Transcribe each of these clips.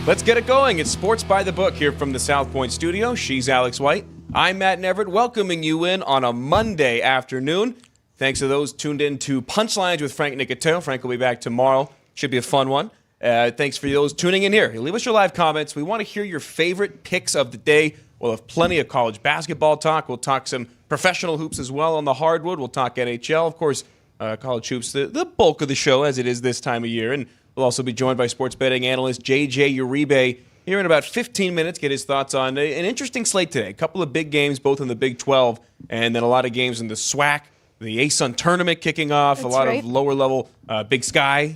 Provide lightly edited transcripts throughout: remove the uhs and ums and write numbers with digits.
Let's get it going. It's Sports by the Book here from the South Point studio. She's Alex White. I'm Matt Neverett, welcoming you in on a Monday afternoon. Thanks to those tuned in to Punchlines with Frank Nicotero. Frank will be back tomorrow. Should be a fun one. Thanks for those tuning in here. Leave us your live comments. We want to hear your favorite picks of the day. We'll have plenty of college basketball talk. We'll talk some professional hoops as well on the hardwood. We'll talk NHL, of course, college hoops, the bulk of the show as it is this time of year. And we'll also be joined by sports betting analyst J.J. Uribe here in about 15 minutes. Get his thoughts on an interesting slate today. A couple of big games, both in the Big 12, and then a lot of games in the SWAC. The ASUN tournament kicking off. That's a lot of lower-level Big Sky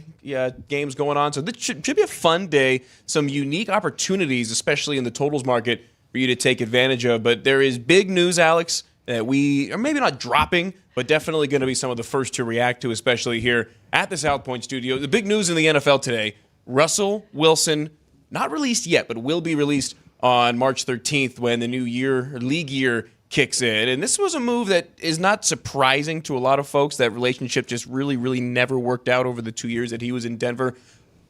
games going on. So this should be a fun day. Some unique opportunities, especially in the totals market, for you to take advantage of. But there is big news, Alex, that we are maybe not dropping, but definitely going to be some of the first to react to, especially here at the South Point studio. The big news in the NFL today, Russell Wilson, not released yet, but will be released on March 13th when the new league year kicks in. And this was a move that is not surprising to a lot of folks. That relationship just really, really never worked out over the 2 years that he was in Denver.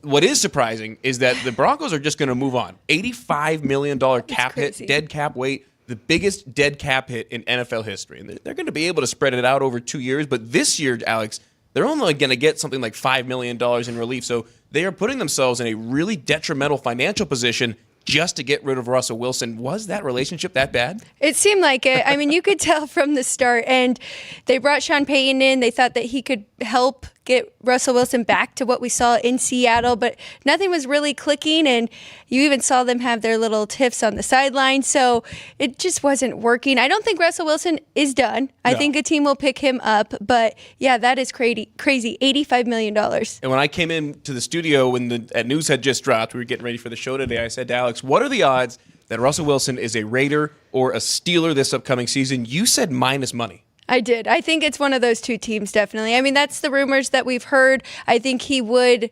What is surprising is that the Broncos are just going to move on. $85 million cap hit, dead cap weight, the biggest dead cap hit in NFL history. And they're going to be able to spread it out over 2 years. But this year, Alex, they're only going to get something like $5 million in relief. So they are putting themselves in a really detrimental financial position just to get rid of Russell Wilson. Was that relationship that bad? It seemed like it. I mean, you could tell from the start. And they brought Sean Payton in. They thought that he could help get Russell Wilson back to what we saw in Seattle, but nothing was really clicking, and you even saw them have their little tiffs on the sideline, so it just wasn't working. I don't think Russell Wilson is done. I think a team will pick him up, but yeah, that is crazy. $85 million. And when I came into the studio when the news had just dropped, we were getting ready for the show today, I said to Alex, what are the odds that Russell Wilson is a Raider or a Steeler this upcoming season? You said minus money. I did. I think it's one of those two teams, definitely. I mean, that's the rumors that we've heard. I think he would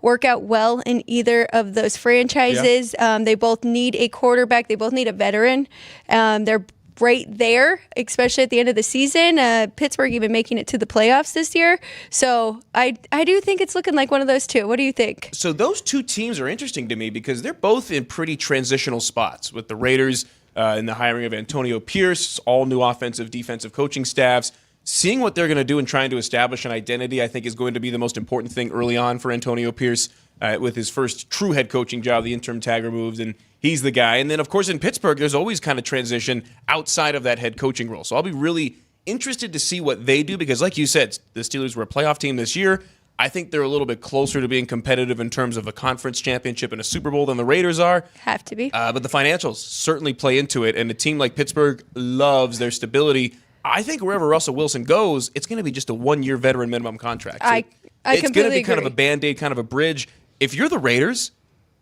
work out well in either of those franchises. Yeah. They both need a quarterback. They both need a veteran. They're right there, especially at the end of the season. Pittsburgh even making it to the playoffs this year. So I do think it's looking like one of those two. What do you think? So those two teams are interesting to me because they're both in pretty transitional spots, with the Raiders in the hiring of Antonio Pierce, all new offensive, defensive coaching staffs. Seeing what they're going to do and trying to establish an identity, I think, is going to be the most important thing early on for Antonio Pierce with his first true head coaching job. The interim tag removed, and he's the guy. And then, of course, in Pittsburgh, there's always kind of transition outside of that head coaching role. So I'll be really interested to see what they do because, like you said, the Steelers were a playoff team this year. I think they're a little bit closer to being competitive in terms of a conference championship and a Super Bowl than the Raiders are. Have to be. But the financials certainly play into it, and a team like Pittsburgh loves their stability. I think wherever Russell Wilson goes, it's going to be just a one-year veteran minimum contract. So it's going to be kind of a Band-Aid, kind of a bridge. If you're the Raiders,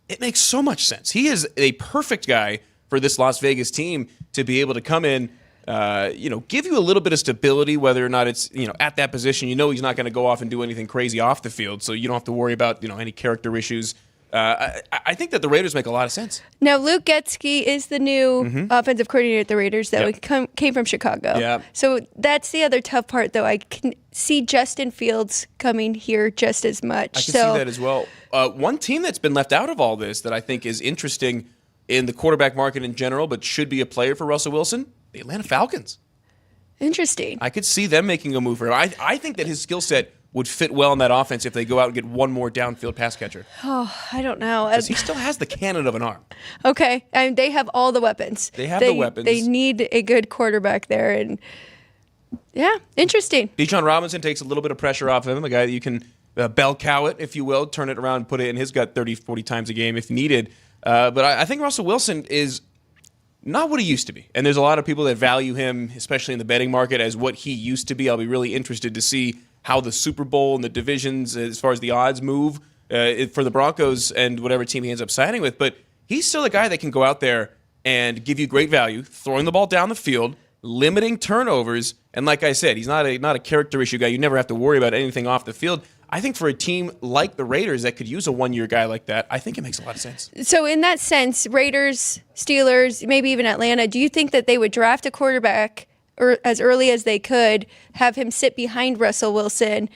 it makes so much sense. He is a perfect guy for this Las Vegas team to be able to come in, give you a little bit of stability, whether or not it's, at that position. He's not going to go off and do anything crazy off the field, so you don't have to worry about, any character issues. I think that the Raiders make a lot of sense. Now, Luke Getsky is the new offensive coordinator at the Raiders, though. He came from Chicago. Yeah. So that's the other tough part, though. I can see Justin Fields coming here just as much. I can see that as well. One team that's been left out of all this that I think is interesting in the quarterback market in general, but should be a player for Russell Wilson, the Atlanta Falcons. Interesting. I could see them making a move for him. I think that his skill set would fit well in that offense if they go out and get one more downfield pass catcher. Oh, I don't know. Because he still has the cannon of an arm. Okay. And they have all the weapons. They have the weapons. They need a good quarterback there. And yeah, interesting. Bijan Robinson takes a little bit of pressure off him, a guy that you can bell cow it, if you will, turn it around and put it in his gut 30, 40 times a game if needed. But I think Russell Wilson is not what he used to be. And there's a lot of people that value him, especially in the betting market, as what he used to be. I'll be really interested to see how the Super Bowl and the divisions, as far as the odds move for the Broncos and whatever team he ends up signing with. But he's still a guy that can go out there and give you great value, throwing the ball down the field, limiting turnovers. And like I said, he's not a character issue guy. You never have to worry about anything off the field. I think for a team like the Raiders that could use a one-year guy like that, I think it makes a lot of sense. So in that sense, Raiders, Steelers, maybe even Atlanta, do you think that they would draft a quarterback or as early as they could, have him sit behind Russell Wilson,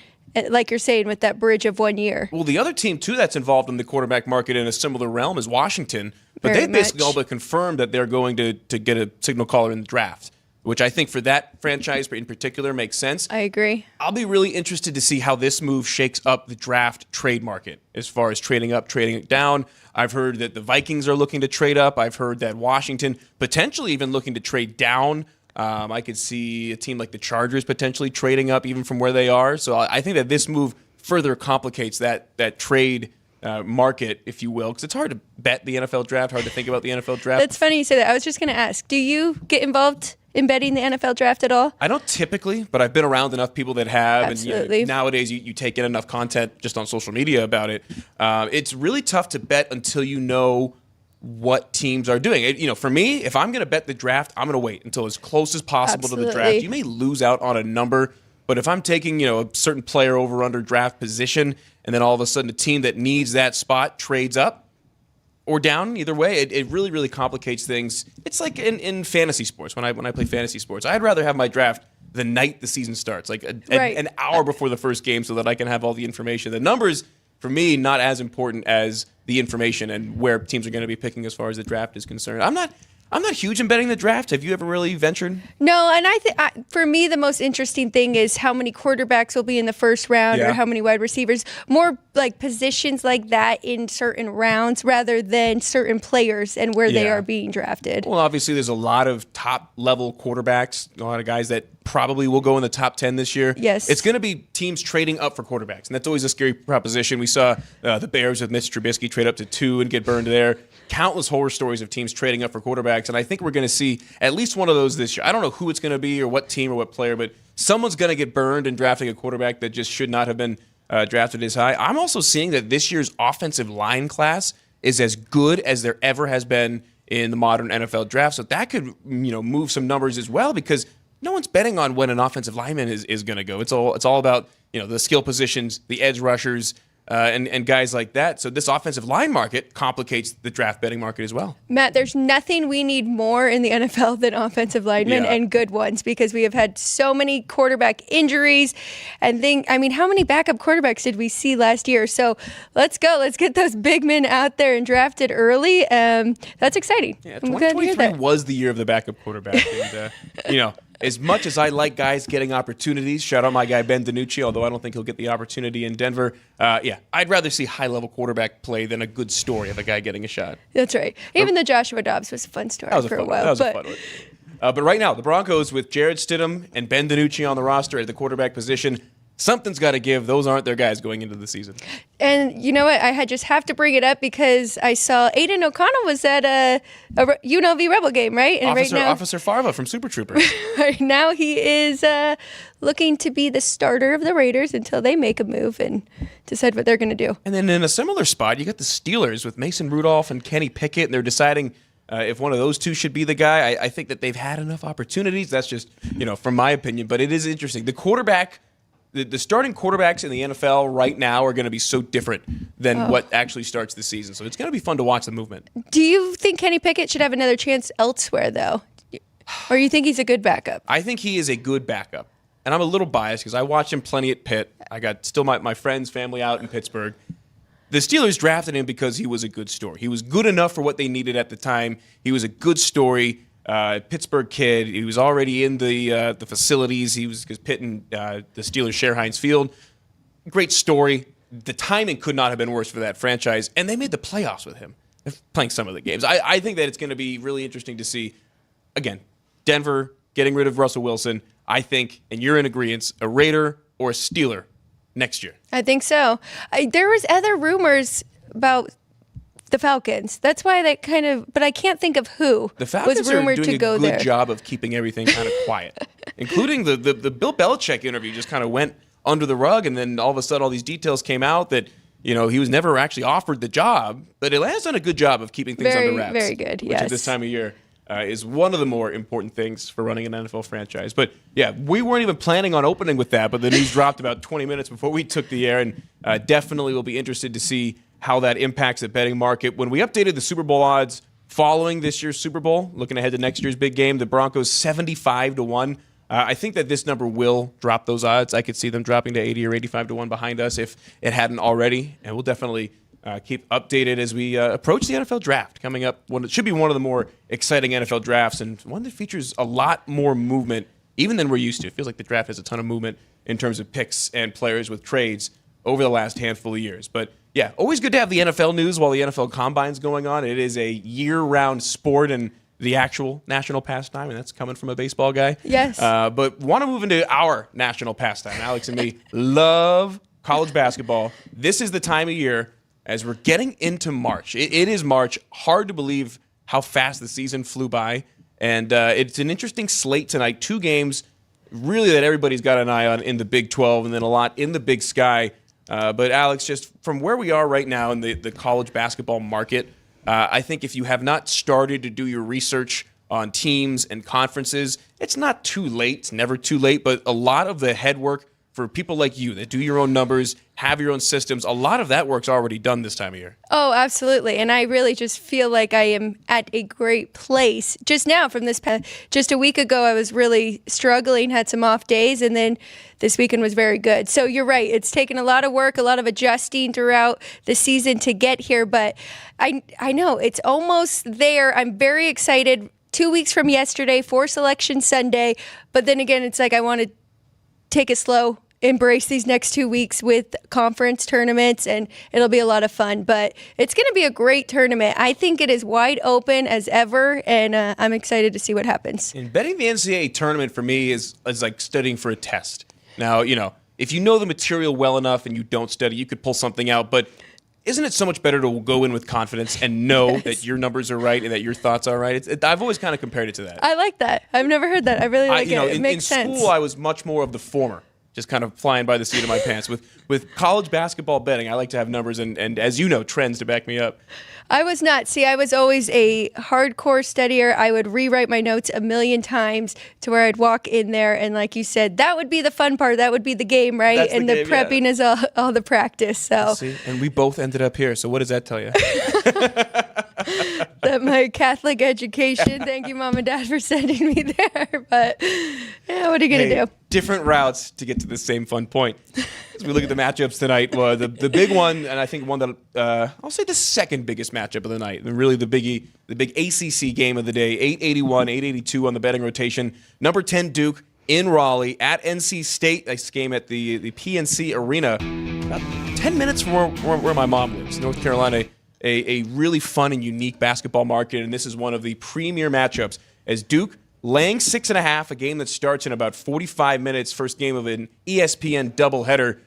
like you're saying, with that bridge of 1 year. Well, the other team, too, that's involved in the quarterback market in a similar realm is Washington. But Very they basically much. all but confirmed that they're going to get a signal caller in the draft, which I think for that franchise in particular makes sense. I agree. I'll be really interested to see how this move shakes up the draft trade market as far as trading up, trading it down. I've heard that the Vikings are looking to trade up. I've heard that Washington potentially even looking to trade down. I could see a team like the Chargers potentially trading up even from where they are. So I think that this move further complicates that trade market, if you will, because it's hard to bet the NFL draft, hard to think about the NFL draft. That's funny you say that. I was just going to ask, do you get involved in betting the NFL draft at all? I don't typically, but I've been around enough people that have. Absolutely. And nowadays, you take in enough content just on social media about it. It's really tough to bet until you know what teams are doing. For me, if I'm going to bet the draft, I'm going to wait until as close as possible to the draft. Absolutely. You may lose out on a number, but if I'm taking a certain player over under draft position, and then all of a sudden a team that needs that spot trades up or down, either way, it really, really complicates things. It's like in fantasy sports, when I play fantasy sports, I'd rather have my draft the night the season starts, like an hour before the first game, so that I can have all the information. The numbers, for me, not as important as the information and where teams are going to be picking as far as the draft is concerned. I'm not huge in betting the draft. Have you ever really ventured? No, and for me, the most interesting thing is how many quarterbacks will be in the first round or how many wide receivers. More like positions like that in certain rounds rather than certain players and where they are being drafted. Well, obviously, there's a lot of top-level quarterbacks, a lot of guys that probably will go in the top 10 this year. Yes. It's going to be teams trading up for quarterbacks, and that's always a scary proposition. We saw the Bears with Mitch Trubisky trade up to 2 and get burned there. Countless horror stories of teams trading up for quarterbacks, and I think we're going to see at least one of those this year. I don't know who it's going to be or what team or what player, but someone's going to get burned in drafting a quarterback that just should not have been drafted as high. I'm also seeing that this year's offensive line class is as good as there ever has been in the modern NFL draft, so that could move some numbers as well, because no one's betting on when an offensive lineman is going to go. It's all about the skill positions, the edge rushers, and guys like that. So this offensive line market complicates the draft betting market as well. Matt, there's nothing we need more in the NFL than offensive linemen and good ones, because we have had so many quarterback injuries and how many backup quarterbacks did we see last year? So let's go. Let's get those big men out there and drafted early. That's exciting. Yeah, 2023 was the year of the backup quarterback. And, as much as I like guys getting opportunities, shout out my guy Ben DiNucci, although I don't think he'll get the opportunity in Denver. I'd rather see high-level quarterback play than a good story of a guy getting a shot. That's right. Even the Joshua Dobbs was a fun story for a while. That was a fun one. But right now, the Broncos with Jarrett Stidham and Ben DiNucci on the roster at the quarterback position, something's got to give. Those aren't their guys going into the season. And you know what? I just have to bring it up because I saw Aiden O'Connell was at a UNLV Rebel game, right? And Officer Farva from Super Troopers. Right now he is looking to be the starter of the Raiders until they make a move and decide what they're going to do. And then in a similar spot, you got the Steelers with Mason Rudolph and Kenny Pickett, and they're deciding if one of those two should be the guy. I think that they've had enough opportunities. That's just, from my opinion. But it is interesting. The quarterback... The starting quarterbacks in the NFL right now are going to be so different than what actually starts the season. So it's going to be fun to watch the movement. Do you think Kenny Pickett should have another chance elsewhere, though? Or you think he's a good backup? I think he is a good backup. And I'm a little biased because I watched him plenty at Pitt. I got still my friends' family out in Pittsburgh. The Steelers drafted him because he was a good story. He was good enough for what they needed at the time. He was a good story. Pittsburgh kid. He was already in the facilities. He was Pitt and the Steelers share Heinz Field. Great story. The timing could not have been worse for that franchise, and they made the playoffs with him, playing some of the games. I think that it's going to be really interesting to see, again, Denver getting rid of Russell Wilson. I think, and you're in agreement, a Raider or a Steeler next year. I think so. There was other rumors about the Falcons. That's why but I can't think of who the Falcons was rumored are doing to go a good there. job of keeping everything kind of quiet, including the Bill Belichick interview just kind of went under the rug, and then all of a sudden all these details came out that he was never actually offered the job, but Atlanta's done a good job of keeping things under wraps. Very good, which at this time of year is one of the more important things for running an NFL franchise. But yeah, we weren't even planning on opening with that, but the news dropped about 20 minutes before we took the air, and definitely will be interested to see how that impacts the betting market. When we updated the Super Bowl odds following this year's Super Bowl, looking ahead to next year's big game, the Broncos 75-1 I think that this number will drop those odds. I could see them dropping to 80 or 85 to 1 behind us if it hadn't already. And we'll definitely keep updated as we approach the NFL draft coming up. It should be one of the more exciting NFL drafts and one that features a lot more movement even than we're used to. It feels like the draft has a ton of movement in terms of picks and players with trades over the last handful of years. But yeah, always good to have the NFL news while the NFL Combine's going on. It is a year-round sport and the actual national pastime, and that's coming from a baseball guy. Yes. But want to move into our national pastime. Alex and me love college basketball. This is the time of year as we're getting into March. It is March. Hard to believe how fast the season flew by. And it's an interesting slate tonight. 2 games really that everybody's got an eye on in the Big 12 and then a lot in the Big Sky. But Alex, just from where we are right now in the college basketball market, I think if you have not started to do your research on teams and conferences, it's not too late. It's never too late, but a lot of the head work for people like you that do your own numbers, have your own systems, a lot of that work's already done this time of year. Oh, absolutely. And I really just feel like I am at a great place. Just now from this past, just a week ago, I was really struggling, had some off days, and then this weekend was very good. So you're right. It's taken a lot of work, a lot of adjusting throughout the season to get here, but I know it's almost there. I'm very excited. 2 weeks from yesterday for Selection Sunday, but then again, it's like I want to take it slow, embrace these next 2 weeks with conference tournaments, and it'll be a lot of fun. But it's going to be a great tournament. I think it is wide open as ever, and I'm excited to see what happens. And betting the NCAA tournament for me is like studying for a test. Now, if you know the material well enough and you don't study, you could pull something out. But isn't it so much better to go in with confidence and know that your numbers are right and that your thoughts are right? I've always kind of compared it to that. I like that. I've never heard that. I really like it. It makes sense. In school, I was much more of the former, just kind of flying by the seat of my pants. With college basketball betting, I like to have numbers and as you know, trends to back me up. I was not. See, I was always a hardcore studier. I would rewrite my notes a million times to where I'd walk in there, and like you said, that would be the fun part. That would be the game, right? That's and the prepping is all the practice. So, see, and we both ended up here. So what does that tell you? That my Catholic education. Thank you, Mom and Dad, for sending me there. But yeah, what are you gonna do? Different routes to get to the same fun point. As we look at the matchups tonight, well, the big one, and I think one that I'll say the second biggest matchup of the night, and really the big ACC game of the day, 881, 882 on the betting rotation. Number 10 Duke in Raleigh at NC State. This game at the PNC Arena, about 10 minutes from where my mom lives, North Carolina. A really fun and unique basketball market, and this is one of the premier matchups as Duke laying 6.5, a game that starts in about 45 minutes, first game of an ESPN doubleheader.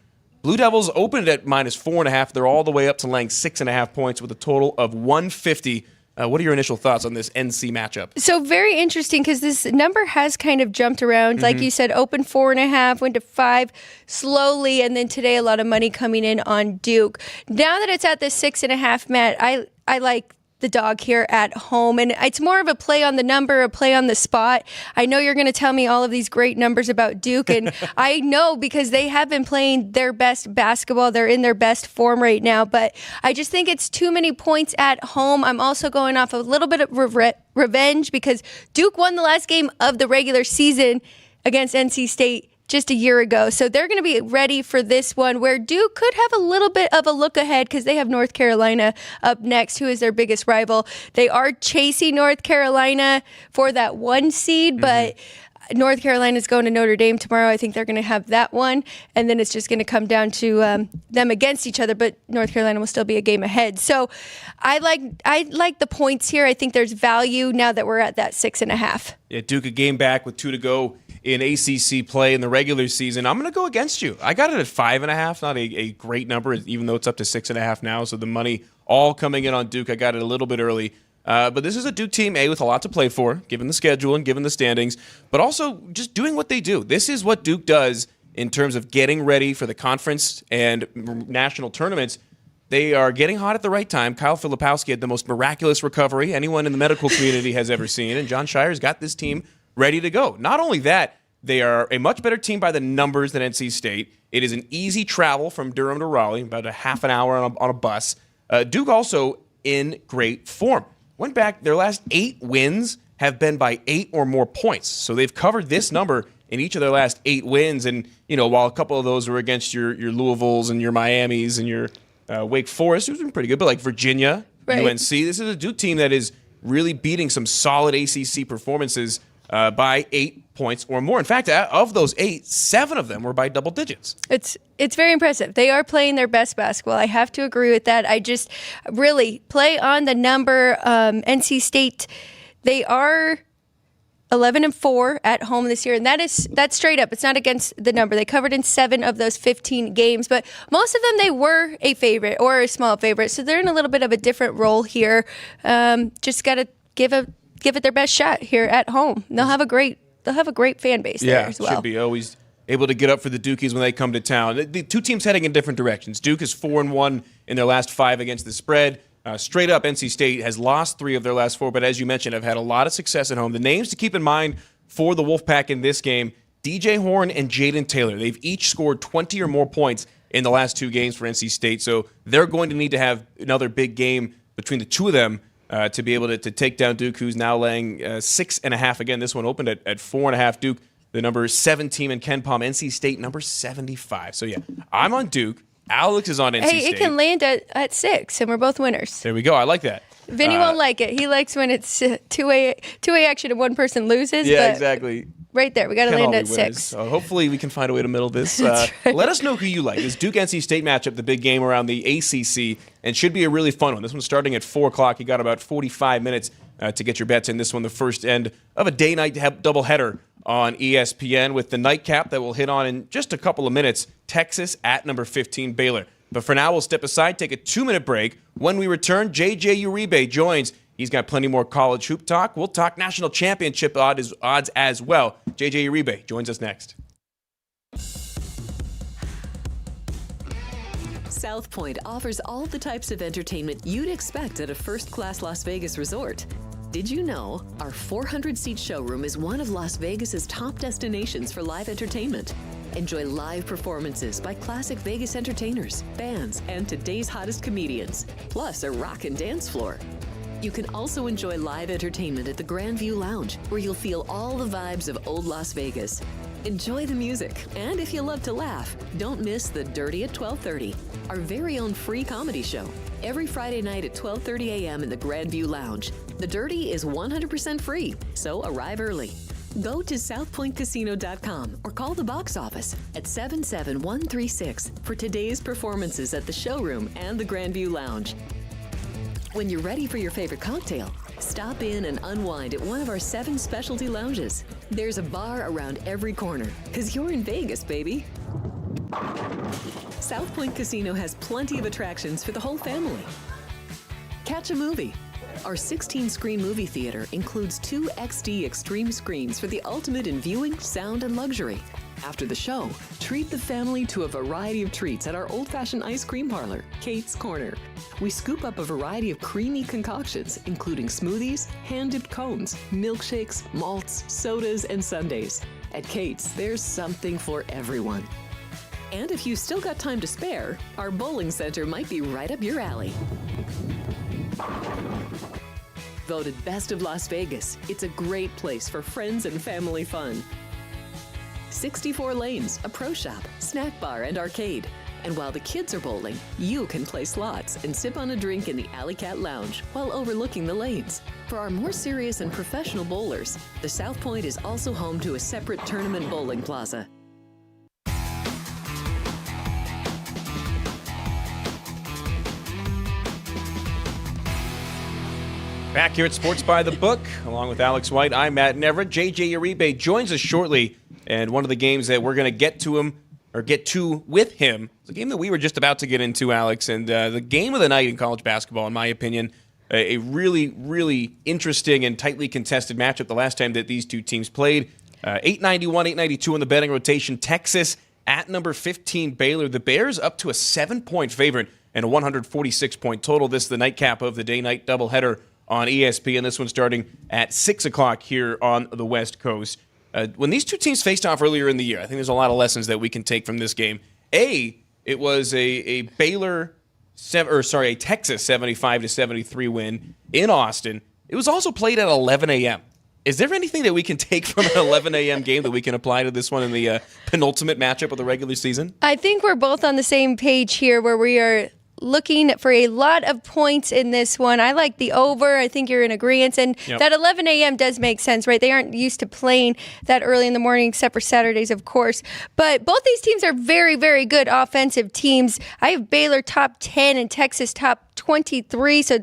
Blue Devils opened at -4.5. They're all the way up to laying 6.5 points with a total of 150. What are your initial thoughts on this NC matchup? So very interesting because this number has kind of jumped around. Like you said, open 4.5, went to 5 slowly, and then today a lot of money coming in on Duke. Now that it's at the 6.5, Matt, I like the dog here at home, and it's more of a play on the number, a play on the spot. I know you're going to tell me all of these great numbers about Duke, and I know because they have been playing their best basketball. They're in their best form right now, but I just think it's too many points at home. I'm also going off a little bit of revenge because Duke won the last game of the regular season against NC State just a year ago. So they're going to be ready for this one where Duke could have a little bit of a look ahead because they have North Carolina up next, who is their biggest rival. They are chasing North Carolina for that 1 seed, but North Carolina's going to Notre Dame tomorrow. I think they're going to have that one, and then it's just going to come down to them against each other, but North Carolina will still be a game ahead. So I like the points here. I think there's value now that we're at that 6.5. Yeah, Duke a game back with 2 to go in ACC play in the regular season. I'm going to go against you. I got it at 5.5, not a great number, even though it's up to 6.5 now. So the money all coming in on Duke. I got it a little bit early. But this is a Duke team, with a lot to play for, given the schedule and given the standings, but also just doing what they do. This is what Duke does in terms of getting ready for the conference and national tournaments. They are getting hot at the right time. Kyle Filipowski had the most miraculous recovery anyone in the medical community has ever seen, and John Shire's got this team ready to go. Not only that, they are a much better team by the numbers than NC State. It is an easy travel from Durham to Raleigh, about a half an hour on a bus. Duke also in great form. Went back, their last 8 wins have been by 8 or more points. So they've covered this number in each of their last 8 wins. And, while a couple of those were against your Louisvilles and your Miamis and your Wake Forest, who's been pretty good, but like Virginia, right. UNC, this is a Duke team that is really beating some solid ACC performances by 8 points or more. In fact, of those 8, 7 of them were by double digits. It's very impressive. They are playing their best basketball. I have to agree with that. I just really play on the number. NC State, they are 11-4 at home this year, and that's straight up. It's not against the number. They covered in 7 of those 15 games, but most of them they were a favorite or a small favorite, so they're in a little bit of a different role here. Just got to give it their best shot here at home. They'll have a great fan base there as well. Yeah, should be always able to get up for the Dukies when they come to town. The two teams heading in different directions. Duke is 4-1 in their last 5 against the spread. Straight up, NC State has lost 3 of their last 4, but as you mentioned, have had a lot of success at home. The names to keep in mind for the Wolfpack in this game, DJ Horn and Jaden Taylor. They've each scored 20 or more points in the last 2 games for NC State, so they're going to need to have another big game between the two of them to be able to take down Duke, who's now laying 6.5. Again, this one opened at 4.5. Duke, the number 7 team in Ken Palm. NC State, number 75. So, yeah, I'm on Duke. Alex is on NC State. Hey, it can land at 6, and we're both winners. There we go. I like that. Vinny won't like it. He likes when it's two-way action and one person loses. Yeah, but exactly. Right there. We got to land at 6. So hopefully we can find a way to middle this. Right. Let us know who you like. This Duke-NC State matchup, the big game around the ACC, and should be a really fun one. This one's starting at 4 o'clock. You got about 45 minutes to get your bets in. This one, the first end of a day-night doubleheader on ESPN with the nightcap that we'll hit on in just a couple of minutes. Texas at number 15, Baylor. But for now, we'll step aside, take a 2-minute break. When we return, JJ Uribe joins. He's got plenty more college hoop talk. We'll talk national championship odds as well. JJ Uribe joins us next. South Point offers all the types of entertainment you'd expect at a first-class Las Vegas resort. Did you know our 400-seat showroom is one of Las Vegas's top destinations for live entertainment? Enjoy live performances by classic Vegas entertainers, bands, and today's hottest comedians, plus a rock and dance floor. You can also enjoy live entertainment at the Grand View Lounge, where you'll feel all the vibes of old Las Vegas. Enjoy the music, and if you love to laugh, don't miss The Dirty at 12:30, our very own free comedy show, every Friday night at 12:30 a.m. in the Grand View Lounge. The Dirty is 100% free, so arrive early. Go to southpointcasino.com or call the box office at 77136 for today's performances at the showroom and the Grand View Lounge. When you're ready for your favorite cocktail, stop in and unwind at one of our 7 specialty lounges. There's a bar around every corner, because you're in Vegas, baby. South Point Casino has plenty of attractions for the whole family. Catch a movie. Our 16-screen movie theater includes 2 XD Extreme screens for the ultimate in viewing, sound, and luxury. After the show, treat the family to a variety of treats at our old-fashioned ice cream parlor, Kate's Corner. We scoop up a variety of creamy concoctions, including smoothies, hand-dipped cones, milkshakes, malts, sodas, and sundaes. At Kate's, there's something for everyone. And if you've still got time to spare, our bowling center might be right up your alley. Voted Best of Las Vegas, it's a great place for friends and family fun. 64 lanes, a pro shop, snack bar, and arcade. And while the kids are bowling, you can play slots and sip on a drink in the Alley Cat Lounge while overlooking the lanes. For our more serious and professional bowlers, the South Point is also home to a separate tournament bowling plaza. Back here at Sports by the Book, along with Alex White, I'm Matt Neverett. JJ Uribe joins us shortly, and one of the games that we're going to get to with him is a game that we were just about to get into, Alex, and the game of the night in college basketball, in my opinion, a really, really interesting and tightly contested matchup the last time that these two teams played. 891, 892 in the betting rotation. Texas at number 15, Baylor. The Bears up to a 7-point favorite and a 146-point total. This is the nightcap of the day-night doubleheader on ESPN. This one starting at 6 o'clock here on the West Coast. When these two teams faced off earlier in the year, I think there's a lot of lessons that we can take from this game. It was a Texas 75-73 win in Austin. It was also played at 11 a.m. Is there anything that we can take from an 11 a.m. game that we can apply to this one in the penultimate matchup of the regular season? I think we're both on the same page here where we are looking for a lot of points in this one. I like the over. I think you're in agreement. And that 11 a.m. does make sense, right? They aren't used to playing that early in the morning, except for Saturdays, of course. But both these teams are very, very good offensive teams. I have Baylor top 10 and Texas top 23. So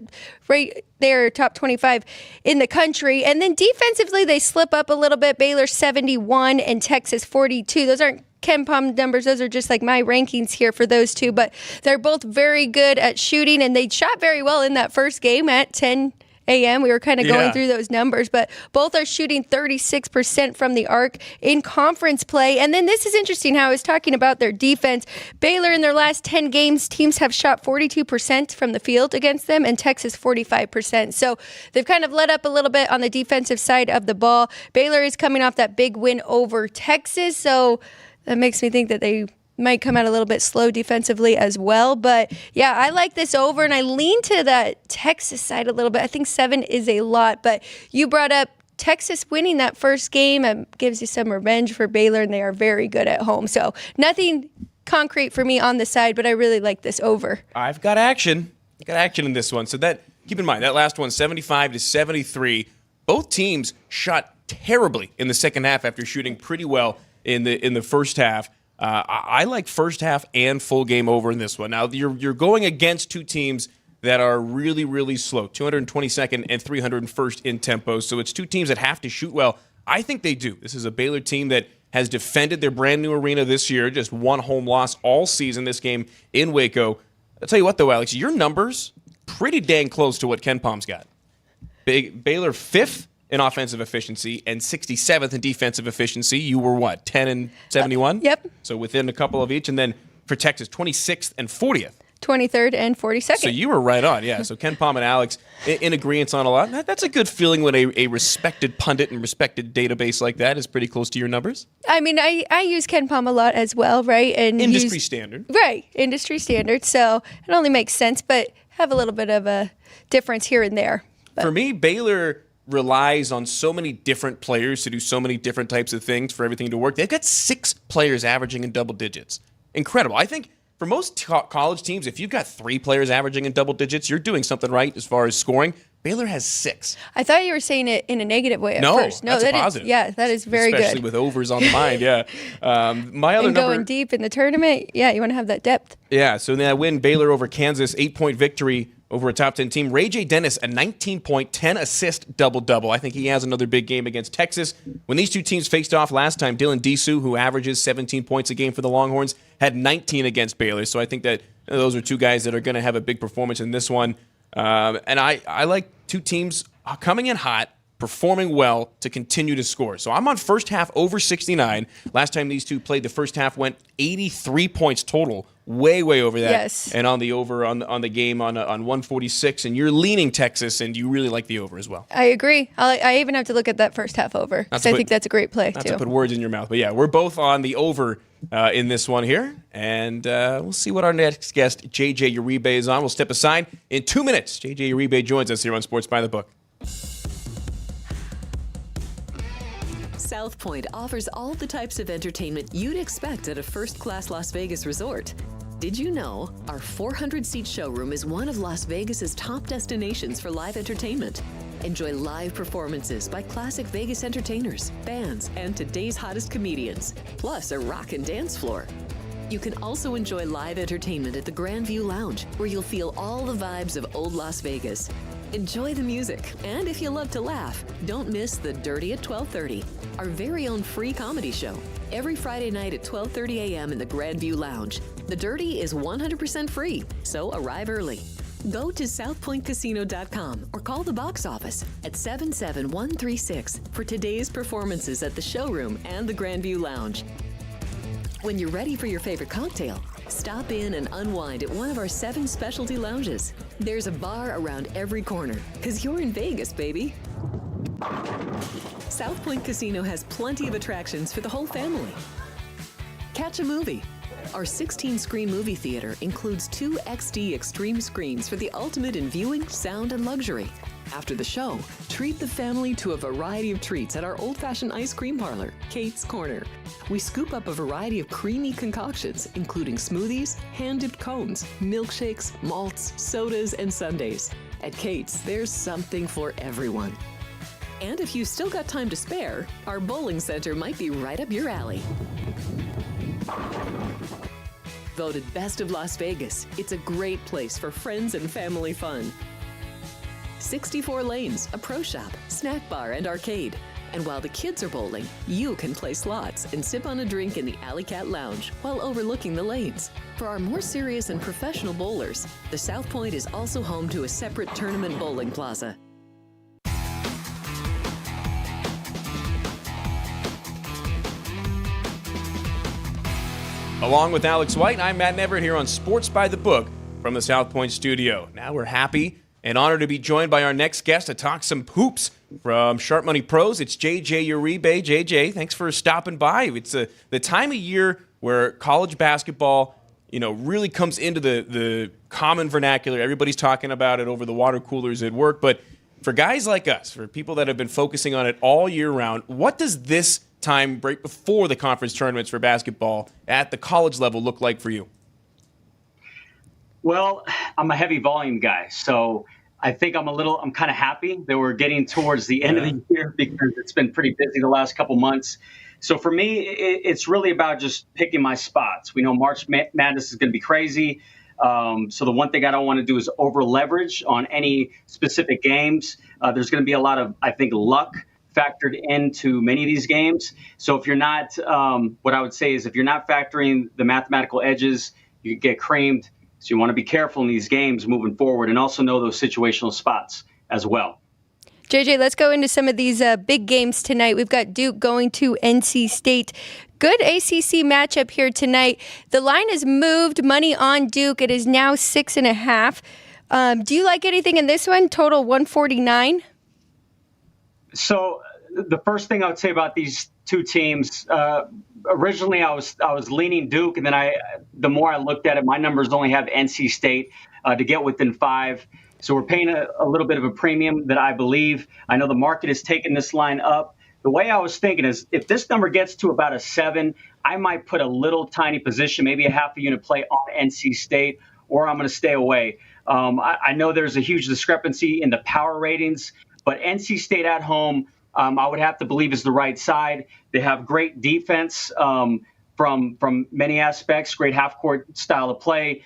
right there, top 25 in the country. And then defensively, they slip up a little bit. Baylor 71 and Texas 42. Those aren't KenPom numbers. Those are just like my rankings here for those two, but they're both very good at shooting, and they shot very well in that first game at 10 a.m. We were kind of going through those numbers, but both are shooting 36% from the arc in conference play. And then this is interesting how I was talking about their defense. Baylor in their last 10 games, teams have shot 42% from the field against them, and Texas 45%. So they've kind of let up a little bit on the defensive side of the ball. Baylor is coming off that big win over Texas, so that makes me think that they might come out a little bit slow defensively as well. But, yeah, I like this over, and I lean to that Texas side a little bit. I think 7 is a lot. But you brought up Texas winning that first game. It gives you some revenge for Baylor, and they are very good at home. So nothing concrete for me on the side, but I really like this over. I've got action. I got action in this one. So that keep in mind, that last one, 75-73. Both teams shot terribly in the second half after shooting pretty well in the first half. I like first half and full game over in this one. Now, you're going against two teams that are really, really slow, 222nd and 301st in tempo. So it's two teams that have to shoot well. I think they do. This is a Baylor team that has defended their brand new arena this year, just one home loss all season, this game in Waco. I'll tell you what, though, Alex, your numbers pretty dang close to what KenPom's got. Baylor 5th in offensive efficiency and 67th in defensive efficiency. You were what, 10 and 71? Yep. So within a couple of each. And then for Texas, 26th and 40th. 23rd and 42nd. So you were right on, yeah. So KenPom and Alex in agreement on a lot. That's a good feeling when a respected pundit and respected database like that is pretty close to your numbers. I mean, I use KenPom a lot as well, right? And industry standard. Right, industry standard. So it only makes sense, but have a little bit of a difference here and there. But for me, Baylor relies on so many different players to do so many different types of things for everything to work. They've got 6 players averaging in double digits. Incredible. I think for most college teams, if you've got 3 players averaging in double digits, you're doing something right as far as scoring. Baylor has 6. I thought you were saying it in a negative way at first. No, that's a positive. That is very good. Especially with overs on the mind, yeah. My other and number, going deep in the tournament, yeah, you want to have that depth. Yeah, so that win, Baylor over Kansas, 8-point victory over a top 10 team. Ray J. Dennis, a 19-point, 10-assist double-double. I think he has another big game against Texas. When these two teams faced off last time, Dylan Disu, who averages 17 points a game for the Longhorns, had 19 against Baylor. So I think that those are two guys that are going to have a big performance in this one. And I like two teams coming in hot, performing well to continue to score. So I'm on first half over 69. Last time these two played, the first half went 83 points total, way over that. Yes. And on the over on the game on 146. And you're leaning Texas, and you really like the over as well. I agree. I even have to look at that first half over because I think that's a great play not too. to put words in your mouth, but yeah, we're both on the over in this one here, and we'll see what our next guest, JJ Uribe, is on. We'll step aside in 2 minutes. JJ Uribe joins us here on Sports by the Book. South Point offers all the types of entertainment you'd expect at a first-class Las Vegas resort. Did you know our 400-seat showroom is one of Las Vegas's top destinations for live entertainment? Enjoy live performances by classic Vegas entertainers, bands, and today's hottest comedians, plus a rock and dance floor. You can also enjoy live entertainment at the Grand View Lounge, where you'll feel all the vibes of old Las Vegas. Enjoy the music, and if you love to laugh, don't miss The Dirty at 12:30, our very own free comedy show. Every Friday night at 12:30 a.m. in the Grand View Lounge. The Dirty is 100% free, so arrive early. Go to southpointcasino.com or call the box office at 77136 for today's performances at the showroom and the Grand View Lounge. When you're ready for your favorite cocktail, stop in and unwind at one of our 7 specialty lounges. There's a bar around every corner, because you're in Vegas, baby. South Point Casino has plenty of attractions for the whole family. Catch a movie. Our 16-screen movie theater includes 2 XD Extreme screens for the ultimate in viewing, sound, and luxury. After the show, treat the family to a variety of treats at our old-fashioned ice cream parlor, Kate's Corner. We scoop up a variety of creamy concoctions, including smoothies, hand-dipped cones, milkshakes, malts, sodas, and sundaes. At Kate's, there's something for everyone. And if you've still got time to spare, our bowling center might be right up your alley. Voted Best of Las Vegas, it's a great place for friends and family fun. 64 lanes, a pro shop, snack bar, and arcade. And while the kids are bowling, you can play slots and sip on a drink in the Alley Cat Lounge while overlooking the lanes. For our more serious and professional bowlers, the South Point is also home to a separate tournament bowling plaza. Along with Alex White, I'm Matt Everett here on Sports by the Book from the South Point studio. Now we're happy and honored to be joined by our next guest to talk some hoops from Sharp Money Pros. It's JJ Uribe. JJ, thanks for stopping by. It's the time of year where college basketball, really comes into the common vernacular. Everybody's talking about it over the water coolers at work. But for guys like us, for people that have been focusing on it all year round, what does this time right before the conference tournaments for basketball at the college level look like for you? Well, I'm a heavy volume guy, so I think I'm kind of happy that we're getting towards the end of the year because it's been pretty busy the last couple months. So for me, it's really about just picking my spots. We know March Madness is going to be crazy. So the one thing I don't want to do is over leverage on any specific games. There's going to be a lot of, I think, luck factored into many of these games. So if you're not, what I would say is if you're not factoring the mathematical edges, you get creamed. So you want to be careful in these games moving forward and also know those situational spots as well. JJ, let's go into some of these big games tonight. We've got Duke going to NC State. Good ACC matchup here tonight. The line has moved, money on Duke. It is now 6.5. Do you like anything in this one? Total 149. So the first thing I would say about these two teams, originally I was leaning Duke, and then the more I looked at it, my numbers only have NC State to get within 5. So we're paying a little bit of a premium that I believe. I know the market has taken this line up. The way I was thinking is if this number gets to about a 7, I might put a little tiny position, maybe a half a unit play on NC State, or I'm going to stay away. I know there's a huge discrepancy in the power ratings, but NC State at home, I would have to believe is the right side. They have great defense from many aspects, great half-court style of play.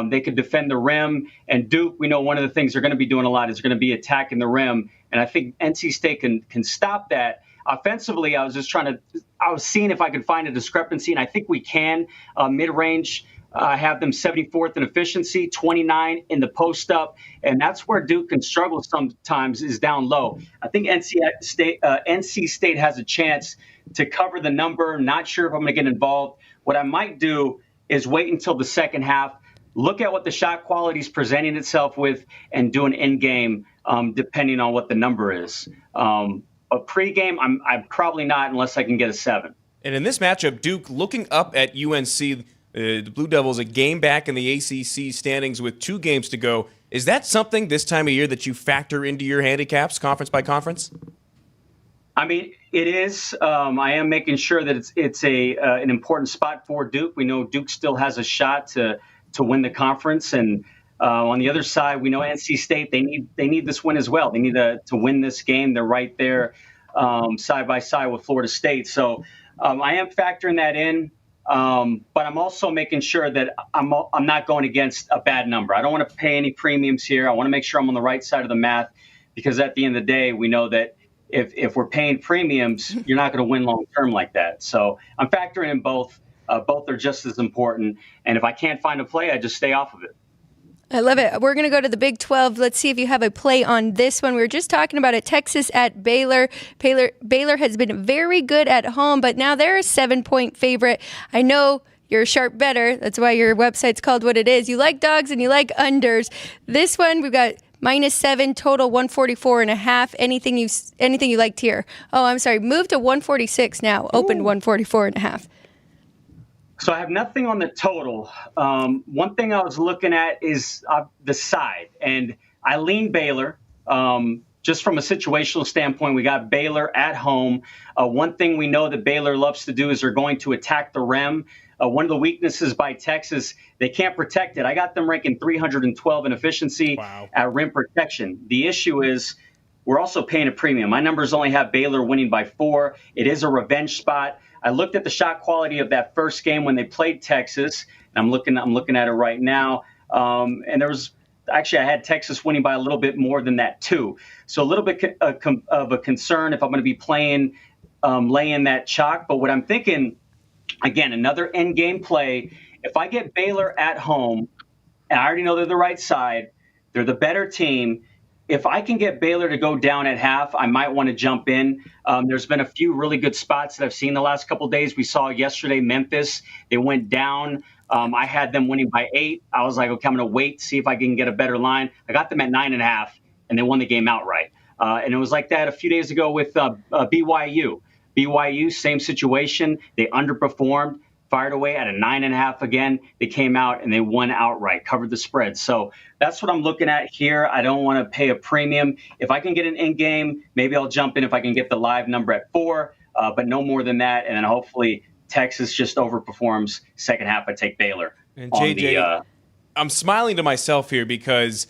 They could defend the rim. And Duke, we know one of the things they're going to be doing a lot is going to be attacking the rim. And I think NC State can stop that. Offensively, I was seeing if I could find a discrepancy, and I think we can. Mid-range, have them 74th in efficiency, 29 in the post-up, and that's where Duke can struggle sometimes is down low. I think NC State has a chance to cover the number. Not sure if I'm going to get involved. What I might do is wait until the second half, look at what the shot quality is presenting itself with, and do an in-game depending on what the number is. A pregame, I'm probably not unless I can get a 7. And in this matchup, Duke looking up at UNC, the Blue Devils a game back in the ACC standings with 2 games to go. Is that something this time of year that you factor into your handicaps, conference by conference? I mean, it is. I am making sure that it's an important spot for Duke. We know Duke still has a shot to win the conference, and on the other side, we know NC State they need this win as well. They need to win this game. They're right there side by side with Florida State. So I am factoring that in. But I'm also making sure that I'm not going against a bad number. I don't want to pay any premiums here. I want to make sure I'm on the right side of the math because at the end of the day, we know that if we're paying premiums, you're not going to win long term like that. So I'm factoring in both. Both are just as important. And if I can't find a play, I just stay off of it. I love it. We're going to go to the Big 12. Let's see if you have a play on this one. We were just talking about it. Texas at Baylor. Baylor has been very good at home, but now they're a 7-point favorite. I know you're a sharp bettor. That's why your website's called what it is. You like dogs and you like unders. This one, we've got -7, total 144.5. Anything you liked here? Oh, I'm sorry. Moved to 146 now. Opened 144.5. So I have nothing on the total. One thing I was looking at is the side, and I lean Baylor. just from a situational standpoint, we got Baylor at home. One thing we know that Baylor loves to do is they're going to attack the rim. One of the weaknesses by Texas, they can't protect it. I got them ranking 312 in efficiency at rim protection. The issue is we're also paying a premium. My numbers only have Baylor winning by 4. It is a revenge spot. I looked at the shot quality of that first game when they played Texas, and I'm looking at it right now. And there was actually I had Texas winning by a little bit more than that too. So a little bit of a concern if I'm going to be playing laying that chalk. But what I'm thinking, again, another end game play. If I get Baylor at home, and I already know they're the right side, they're the better team. If I can get Baylor to go down at half, I might want to jump in. There's been a few really good spots that I've seen the last couple of days. We saw yesterday Memphis. They went down. I had them winning by 8. I was like, okay, I'm going to wait, see if I can get a better line. I got them at 9.5, and they won the game outright. And it was like that a few days ago with BYU. BYU, same situation. They underperformed, fired away at a 9.5 again. They came out and they won outright, covered the spread. So that's what I'm looking at here. I don't want to pay a premium. If I can get an in-game, maybe I'll jump in if I can get the live number at 4, but no more than that. And then hopefully Texas just overperforms. Second half, I take Baylor. And JJ, I'm smiling to myself here because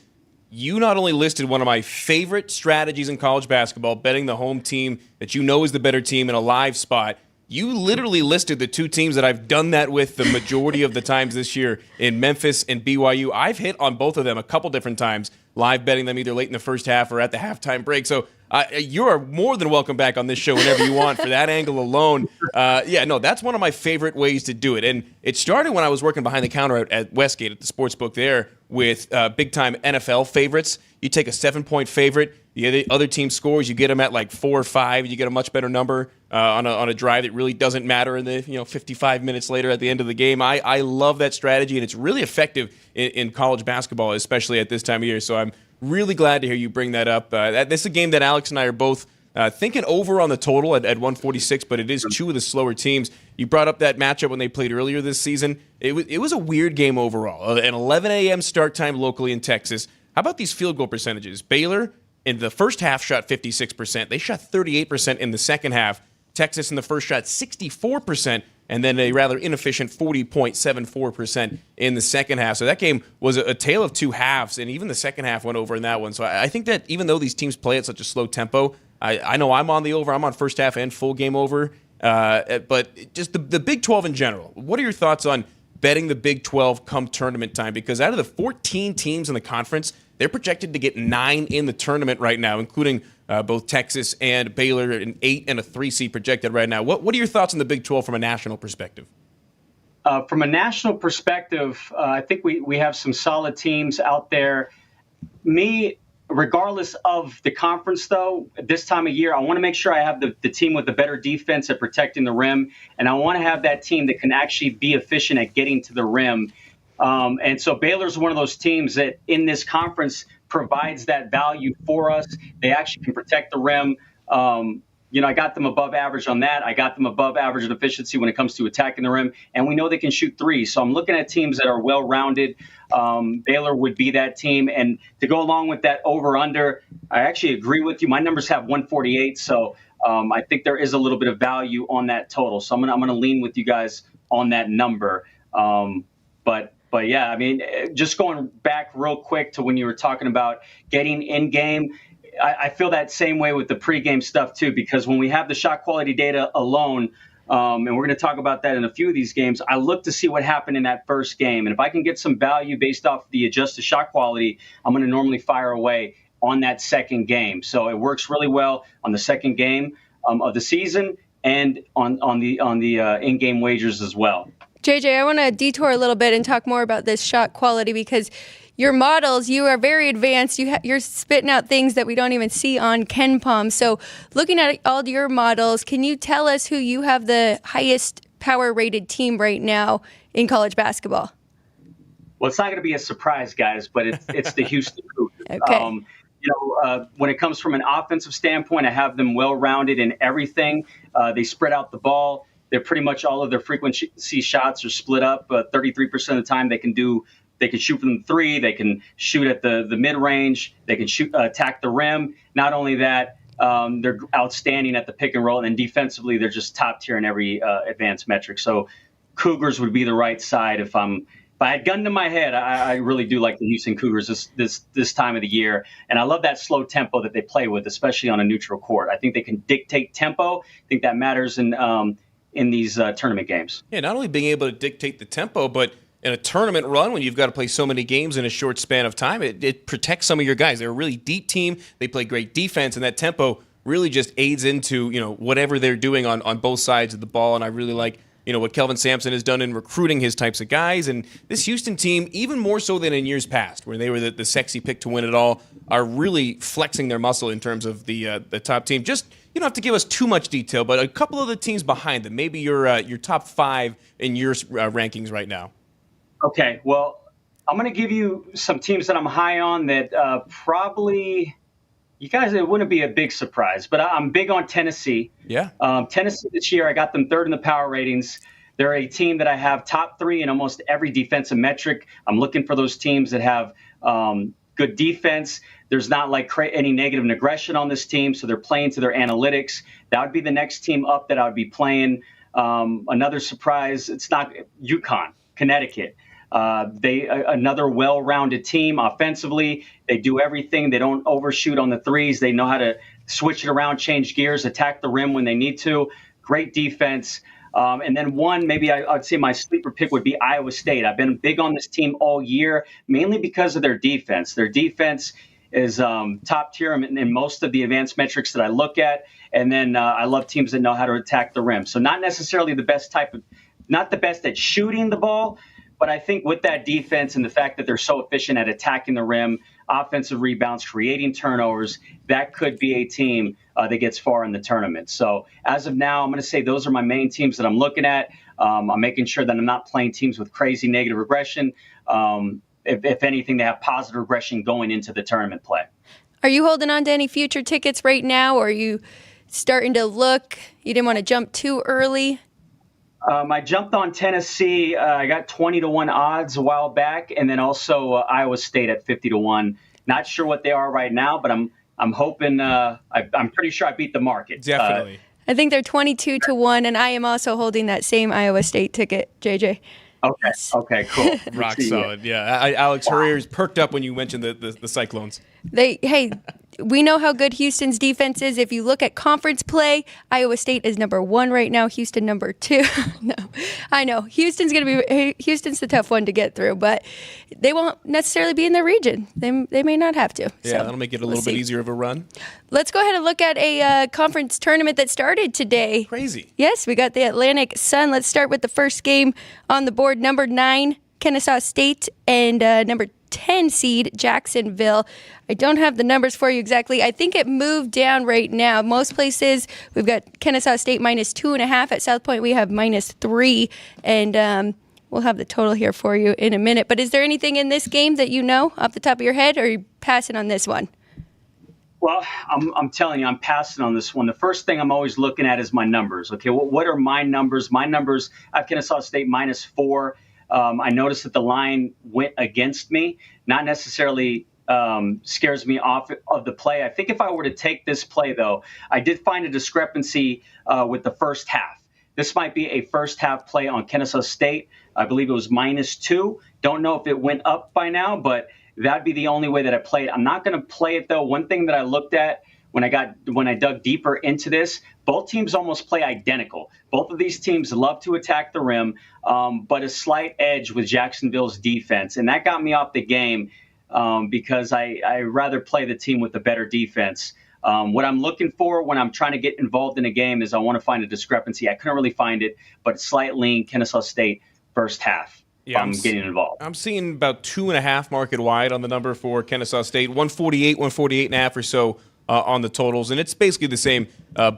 you not only listed one of my favorite strategies in college basketball, betting the home team that you know is the better team in a live spot. You literally listed the 2 teams that I've done that with the majority of the times this year in Memphis and BYU. I've hit on both of them a couple different times, live betting them either late in the first half or at the halftime break. So you are more than welcome back on this show whenever you want for that angle alone. That's one of my favorite ways to do it. And it started when I was working behind the counter at Westgate at the sportsbook there with big-time NFL favorites. You take a 7-point favorite, you get the other team scores, you get them at like 4 or 5, you get a much better number on a drive that really doesn't matter in the 55 minutes later at the end of the game. I love that strategy, and it's really effective in college basketball, especially at this time of year. So I'm really glad to hear you bring that up. This is a game that Alex and I are both thinking over on the total at 146, but it is 2 of the slower teams. You brought up that matchup when they played earlier this season. It was a weird game overall. An 11 a.m. start time locally in Texas. How about these field goal percentages? Baylor in the first half shot 56%. They shot 38% in the second half. Texas in the first shot 64%, and then a rather inefficient 40.74% in the second half. So that game was a tale of 2 halves, and even the second half went over in that one. So I think that even though these teams play at such a slow tempo, I know I'm on the over. I'm on first half and full game over. But just the Big 12 in general, what are your thoughts on betting the Big 12 come tournament time? Because out of the 14 teams in the conference, they're projected to get 9 in the tournament right now, including both Texas and Baylor, an 8 and a 3 seed projected right now. What are your thoughts on the Big 12 from a national perspective? From a national perspective, I think we have some solid teams out there. Regardless of the conference, though, at this time of year, I want to make sure I have the team with the better defense at protecting the rim, and I want to have that team that can actually be efficient at getting to the rim. And so Baylor's one of those teams that in this conference provides that value for us. They actually can protect the rim. I got them above average on that. I got them above average in efficiency when it comes to attacking the rim. And we know they can shoot 3. So I'm looking at teams that are well-rounded. Baylor would be that team. And to go along with that over-under, I actually agree with you. My numbers have 148. So I think there is a little bit of value on that total. So I'm gonna lean with you guys on that number. But yeah, I mean, just going back real quick to when you were talking about getting in-game, I feel that same way with the pregame stuff too, because when we have the shot quality data alone, and we're going to talk about that in a few of these games, I look to see what happened in that first game. And if I can get some value based off the adjusted shot quality, I'm going to normally fire away on that second game. So it works really well on the second game of the season and on the in-game wagers as well. JJ, I want to detour a little bit and talk more about this shot quality because your models, you are very advanced. You're spitting out things that we don't even see on KenPom. So looking at all your models, can you tell us who you have the highest power rated team right now in college basketball? Well, it's not going to be a surprise, guys, but it's the Houston Cougars. Okay. When it comes from an offensive standpoint, I have them well-rounded in everything. They spread out the ball. They're pretty much all of their frequency shots are split up. 33% of the time they can do They can shoot from the three. They can shoot at the mid-range. They can attack the rim. Not only that, they're outstanding at the pick and roll, and defensively, they're just top tier in every advanced metric. So Cougars would be the right side if I had gun to my head. I really do like the Houston Cougars this time of the year, and I love that slow tempo that they play with, especially on a neutral court. I think they can dictate tempo. I think that matters in these tournament games. Yeah, not only being able to dictate the tempo, but in a tournament run when you've got to play so many games in a short span of time, it protects some of your guys. They're a really deep team. They play great defense, and that tempo really just aids into whatever they're doing on both sides of the ball. And I really like what Kelvin Sampson has done in recruiting his types of guys. And this Houston team, even more so than in years past, where they were the sexy pick to win it all, are really flexing their muscle in terms of the top team. Just you don't have to give us too much detail, but a couple of the teams behind them, maybe your top 5 in your rankings right now. Okay, well, I'm going to give you some teams that I'm high on that probably you guys, it wouldn't be a big surprise, but I'm big on Tennessee. Yeah. Tennessee this year, I got them 3rd in the power ratings. They're a team that I have top 3 in almost every defensive metric. I'm looking for those teams that have good defense. There's not like any negative aggression on this team, so they're playing to their analytics. That would be the next team up that I would be playing. Another surprise, it's not UConn, Connecticut. Another well-rounded team offensively. They do everything. They don't overshoot on the threes. They know how to switch it around, change gears, attack the rim when they need to. Great defense. And then maybe I'd say my sleeper pick would be Iowa State. I've been big on this team all year, mainly because of their defense. Their defense is top tier in most of the advanced metrics that I look at. And then I love teams that know how to attack the rim. So not necessarily not the best at shooting the ball, but I think with that defense and the fact that they're so efficient at attacking the rim, offensive rebounds, creating turnovers, that could be a team that gets far in the tournament. So as of now, I'm going to say those are my main teams that I'm looking at. I'm making sure that I'm not playing teams with crazy negative regression. If anything, they have positive regression going into the tournament play. Are you holding on to any future tickets right now, or are you starting to look? You didn't want to jump too early? I jumped on Tennessee. I got 20-1 odds a while back, and then also Iowa State at 50-1. Not sure what they are right now, but I'm hoping. I'm pretty sure I beat the market. Definitely. I think they're 22-1, and I am also holding that same Iowa State ticket, JJ. Okay. Yes. Okay. Cool. Rock solid. Yeah. Alex Hurrier's perked up when you mentioned the Cyclones. We know how good Houston's defense is. If you look at conference play, Iowa State is number 1 right now. Houston number 2. No, I know Houston's the tough one to get through, but they won't necessarily be in the region. They may not have to. Yeah, so that'll make it a little bit easier of a run. Let's go ahead and look at a conference tournament that started today. Crazy. Yes, we got the Atlantic Sun. Let's start with the first game on the board. Number 9, Kennesaw State, and number 10 seed Jacksonville. I don't have the numbers for you exactly. I think it moved down right now. Most places we've got Kennesaw State -2.5. At South Point we have -3, and we'll have the total here for you in a minute. But is there anything in this game that you know off the top of your head, or are you passing on this one? Well, I'm telling you, I'm passing on this one. The first thing I'm always looking at is my numbers. Okay, what are my numbers? My numbers, I have Kennesaw State -4. I noticed that the line went against me, not necessarily scares me off of the play. I think if I were to take this play, though, I did find a discrepancy with the first half. This might be a first half play on Kennesaw State. I believe it was -2. Don't know if it went up by now, but that'd be the only way that I played. I'm not going to play it, though. One thing that I looked at when I dug deeper into this, both teams almost play identical. Both of these teams love to attack the rim, but a slight edge with Jacksonville's defense. And that got me off the game because I rather play the team with the better defense. What I'm looking for when I'm trying to get involved in a game is I want to find a discrepancy. I couldn't really find it, but slight lean Kennesaw State first half. Yeah, I'm getting involved. I'm seeing about 2.5 market wide on the number for Kennesaw State, 148, 148.5 or so on the totals, and it's basically the same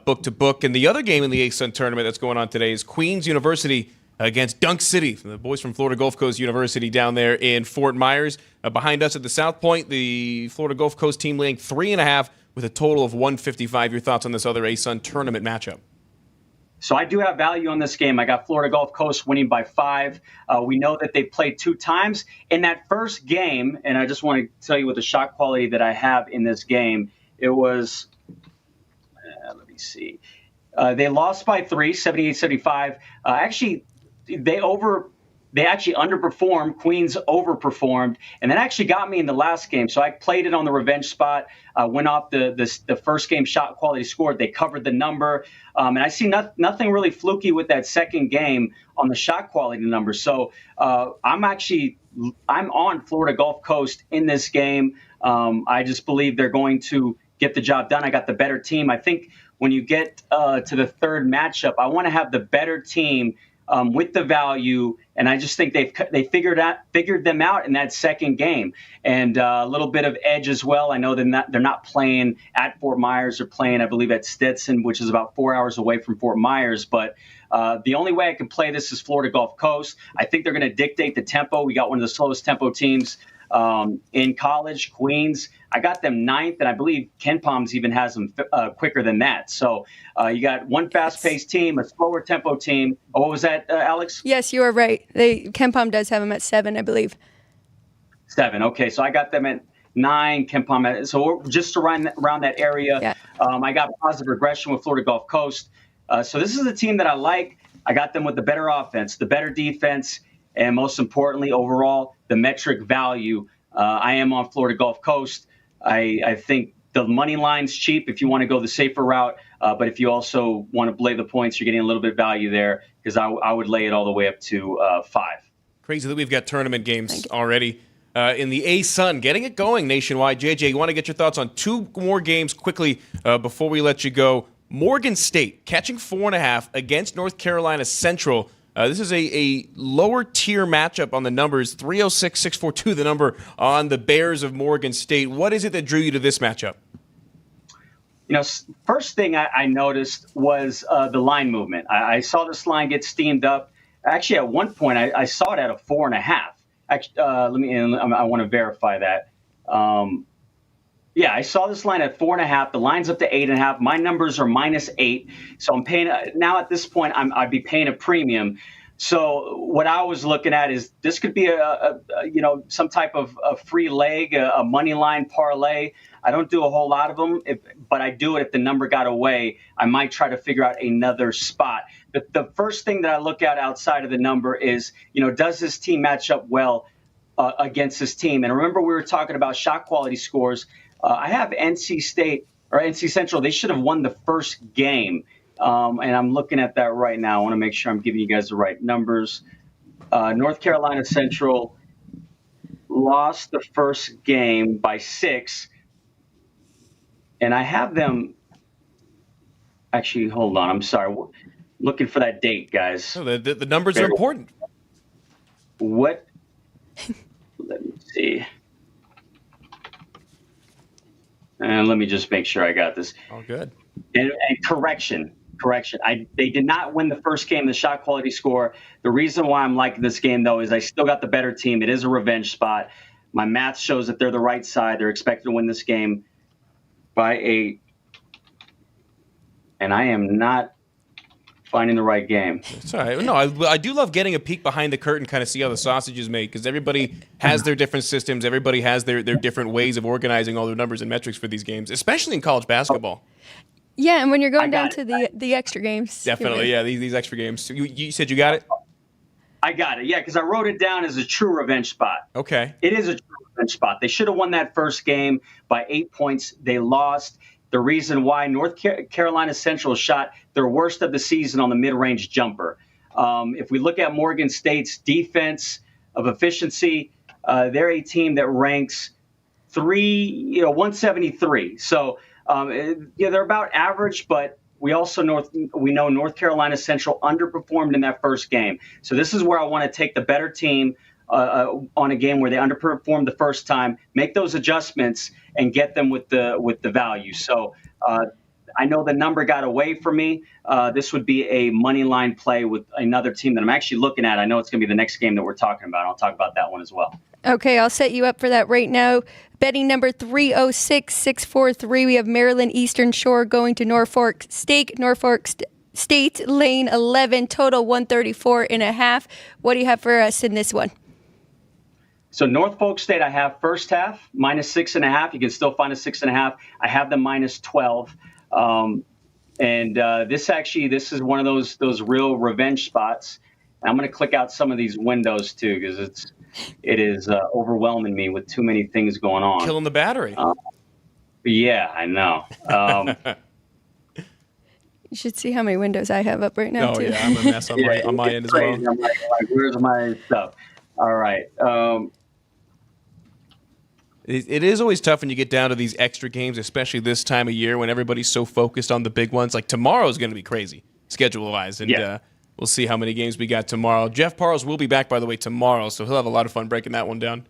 book to book. And the other game in the ASUN tournament that's going on today is Queens University against Dunk City, the boys from Florida Gulf Coast University down there in Fort Myers. Behind us at the South Point, the Florida Gulf Coast team laying 3.5 with a total of 155. Your thoughts on this other ASUN tournament matchup? So I do have value on this game. I got Florida Gulf Coast winning by 5. We know that they played 2 times. In that first game, and I just want to tell you what the shot quality that I have in this game, it was, let me see. They lost by 3, 78-75. Actually, they actually underperformed. Queens overperformed, and that actually got me in the last game. So I played it on the revenge spot. Went off the first game shot quality scored. They covered the number, and I see nothing really fluky with that second game on the shot quality number. So I'm on Florida Gulf Coast in this game. I just believe they're going to get the job done. I got the better team. I think when you get to the third matchup, I want to have the better team with the value, and I just think they figured them out in that second game, and a little bit of edge as well. I know they're not playing at Fort Myers; they're playing, I believe, at Stetson, which is about 4 hours away from Fort Myers. But the only way I can play this is Florida Gulf Coast. I think they're going to dictate the tempo. We got one of the slowest tempo teams in college, Queens. I got them 9th, and I believe Ken Palms even has them quicker than that. So you got one fast-paced team, a slower tempo team. Oh, what was that, Alex? Yes, you are right. Ken Palm does have them at 7, I believe. 7. Okay, so I got them at 9. Ken Palm. So just around that area. Yeah. I got positive regression with Florida Gulf Coast. So this is a team that I like. I got them with the better offense, the better defense, and most importantly, overall, the metric value. I am on Florida Gulf Coast. I think the money line's cheap if you want to go the safer route. But if you also want to lay the points, you're getting a little bit of value there because I would lay it all the way up to 5. Crazy that we've got tournament games already in the A-Sun, getting it going nationwide. JJ, you want to get your thoughts on 2 more games quickly before we let you go. Morgan State catching 4.5 against North Carolina Central. This is a lower tier matchup on the numbers, 306-642, the number on the Bears of Morgan State. What is it that drew you to this matchup? First thing I noticed was the line movement. I saw this line get steamed up. Actually, at one point, I saw it at a 4.5. Actually, I want to verify that. Yeah, I saw this line at 4.5. The line's up to 8.5. My numbers are -8. So I'm paying now at this point. I'd be paying a premium. So what I was looking at is this could be some type of a free leg, a money line parlay. I don't do a whole lot of them, but I do it if the number got away. I might try to figure out another spot. But the first thing that I look at outside of the number is, does this team match up well against this team? And remember, we were talking about shot quality scores. I have NC State or NC Central. They should have won the first game. And I'm looking at that right now. I want to make sure I'm giving you guys the right numbers. North Carolina Central lost the first game by 6. And I have them. Actually, hold on. I'm sorry. Looking for that date, guys. Oh, the numbers are important. What? Let me see. And let me just make sure I got this. Oh, good. And correction. They did not win the first game, the shot quality score. The reason why I'm liking this game, though, is I still got the better team. It is a revenge spot. My math shows that they're the right side. They're expected to win this game by 8. And I am not finding the right game. It's all right. No, I do love getting a peek behind the curtain, kind of see how the sausage is made, because everybody has their different systems. Everybody has their different ways of organizing all their numbers and metrics for these games, especially in college basketball. Yeah, and when you're going down to the extra games. Definitely, yeah, these extra games. You said you got it? I got it, yeah, because I wrote it down as a true revenge spot. Okay. It is a true revenge spot. They should have won that first game by 8 points. They lost. The reason why North Carolina Central shot their worst of the season on the mid-range jumper. If we look at Morgan State's defense of efficiency, they're a team that ranks 173. So they're about average, but we know North Carolina Central underperformed in that first game. So this is where I want to take the better team on a game where they underperformed the first time, make those adjustments, and get them with the value. So I know the number got away from me. This would be a money line play with another team that I'm actually looking at. I know it's going to be the next game that we're talking about. I'll talk about that one as well. Okay, I'll set you up for that right now. Betting number 306-643. We have Maryland Eastern Shore going to Norfolk State. Norfolk State, lane 11, total 134.5. What do you have for us in this one? So Norfolk State, I have first half minus 6.5. You can still find a 6.5. I have them minus 12. This is one of those real revenge spots. I'm going to click out some of these windows too, because it is overwhelming me with too many things going on. Killing the battery. Yeah, I know. You should see how many windows I have up right now, too. Oh, yeah, I'm a mess on my end as well. I'm like, where's my stuff? All right. It is always tough when you get down to these extra games, especially this time of year when everybody's so focused on the big ones. Like tomorrow's going to be crazy schedule-wise, and we'll see how many games we got tomorrow. Jeff Parles will be back, by the way, tomorrow, so he'll have a lot of fun breaking that one down.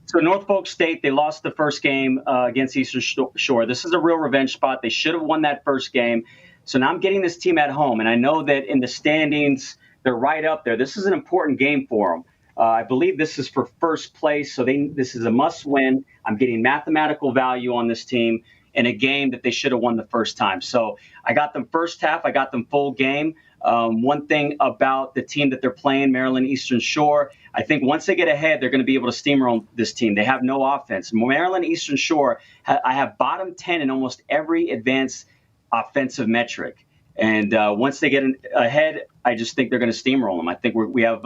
So Norfolk State, they lost the first game against Eastern Shore. This is a real revenge spot. They should have won that first game. So now I'm getting this team at home, and I know that in the standings, they're right up there. This is an important game for them. I believe this is for first place, so this is a must-win. I'm getting mathematical value on this team in a game that they should have won the first time. So I got them first half. I got them full game. One thing about the team that they're playing, Maryland Eastern Shore, I think once they get ahead, they're going to be able to steamroll this team. They have no offense. Maryland Eastern Shore, I have bottom 10 in almost every advanced offensive metric. And once they get ahead, I just think they're going to steamroll them. I think we have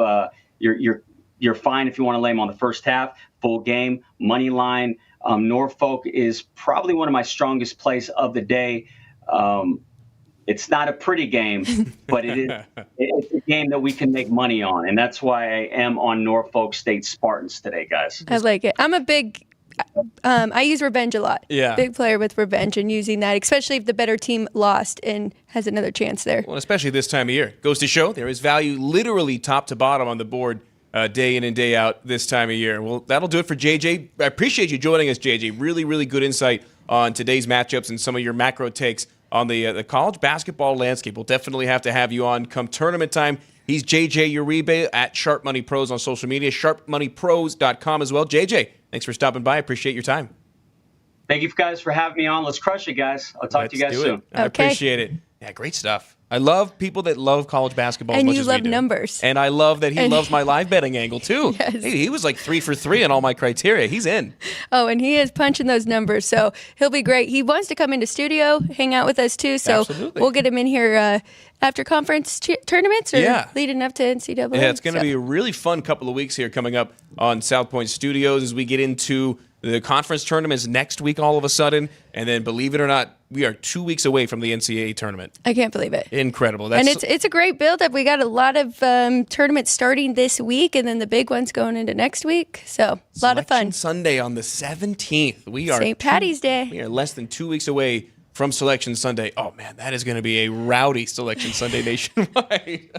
you're fine if you want to lay them on the first half, full game, money line. Norfolk is probably one of my strongest plays of the day. It's not a pretty game, but it's a game that we can make money on. And that's why I am on Norfolk State Spartans today, guys. I like it. I'm a big I use revenge a lot. Yeah. Big player with revenge and using that, especially if the better team lost and has another chance there. Well, especially this time of year. Goes to show there is value literally top to bottom on the board day in and day out this time of year. Well, that'll do it for JJ. I appreciate you joining us, JJ. Really, really good insight on today's matchups and some of your macro takes on the college basketball landscape. We'll definitely have to have you on come tournament time. He's JJ Uribe at Sharp Money Pros on social media, sharpmoneypros.com as well. JJ, thanks for stopping by. I appreciate your time. Thank you guys for having me on. Let's crush it, guys. I'll talk to you guys soon. I appreciate it. Yeah, great stuff. I love people that love college basketball as much as we do. And you love numbers. And I love that he loves my live betting angle, too. Yes. Hey, he was like 3 for 3 on all my criteria. He's in. Oh, and he is punching those numbers, so he'll be great. He wants to come into studio, hang out with us, too, so Absolutely. We'll get him in here after conference tournaments or leading up to NCAA. Yeah, it's going to be a really fun couple of weeks here coming up on South Point Studios as we get into the conference tournaments next week all of a sudden. And then, believe it or not, we are 2 weeks away from the NCAA tournament. I can't believe it. Incredible. And it's a great build-up. We got a lot of tournaments starting this week, and then the big ones going into next week. So, a lot of fun. Sunday on the 17th. We are St. Patty's Day. We are less than 2 weeks away from Selection Sunday. Oh, man, that is going to be a rowdy Selection Sunday nationwide.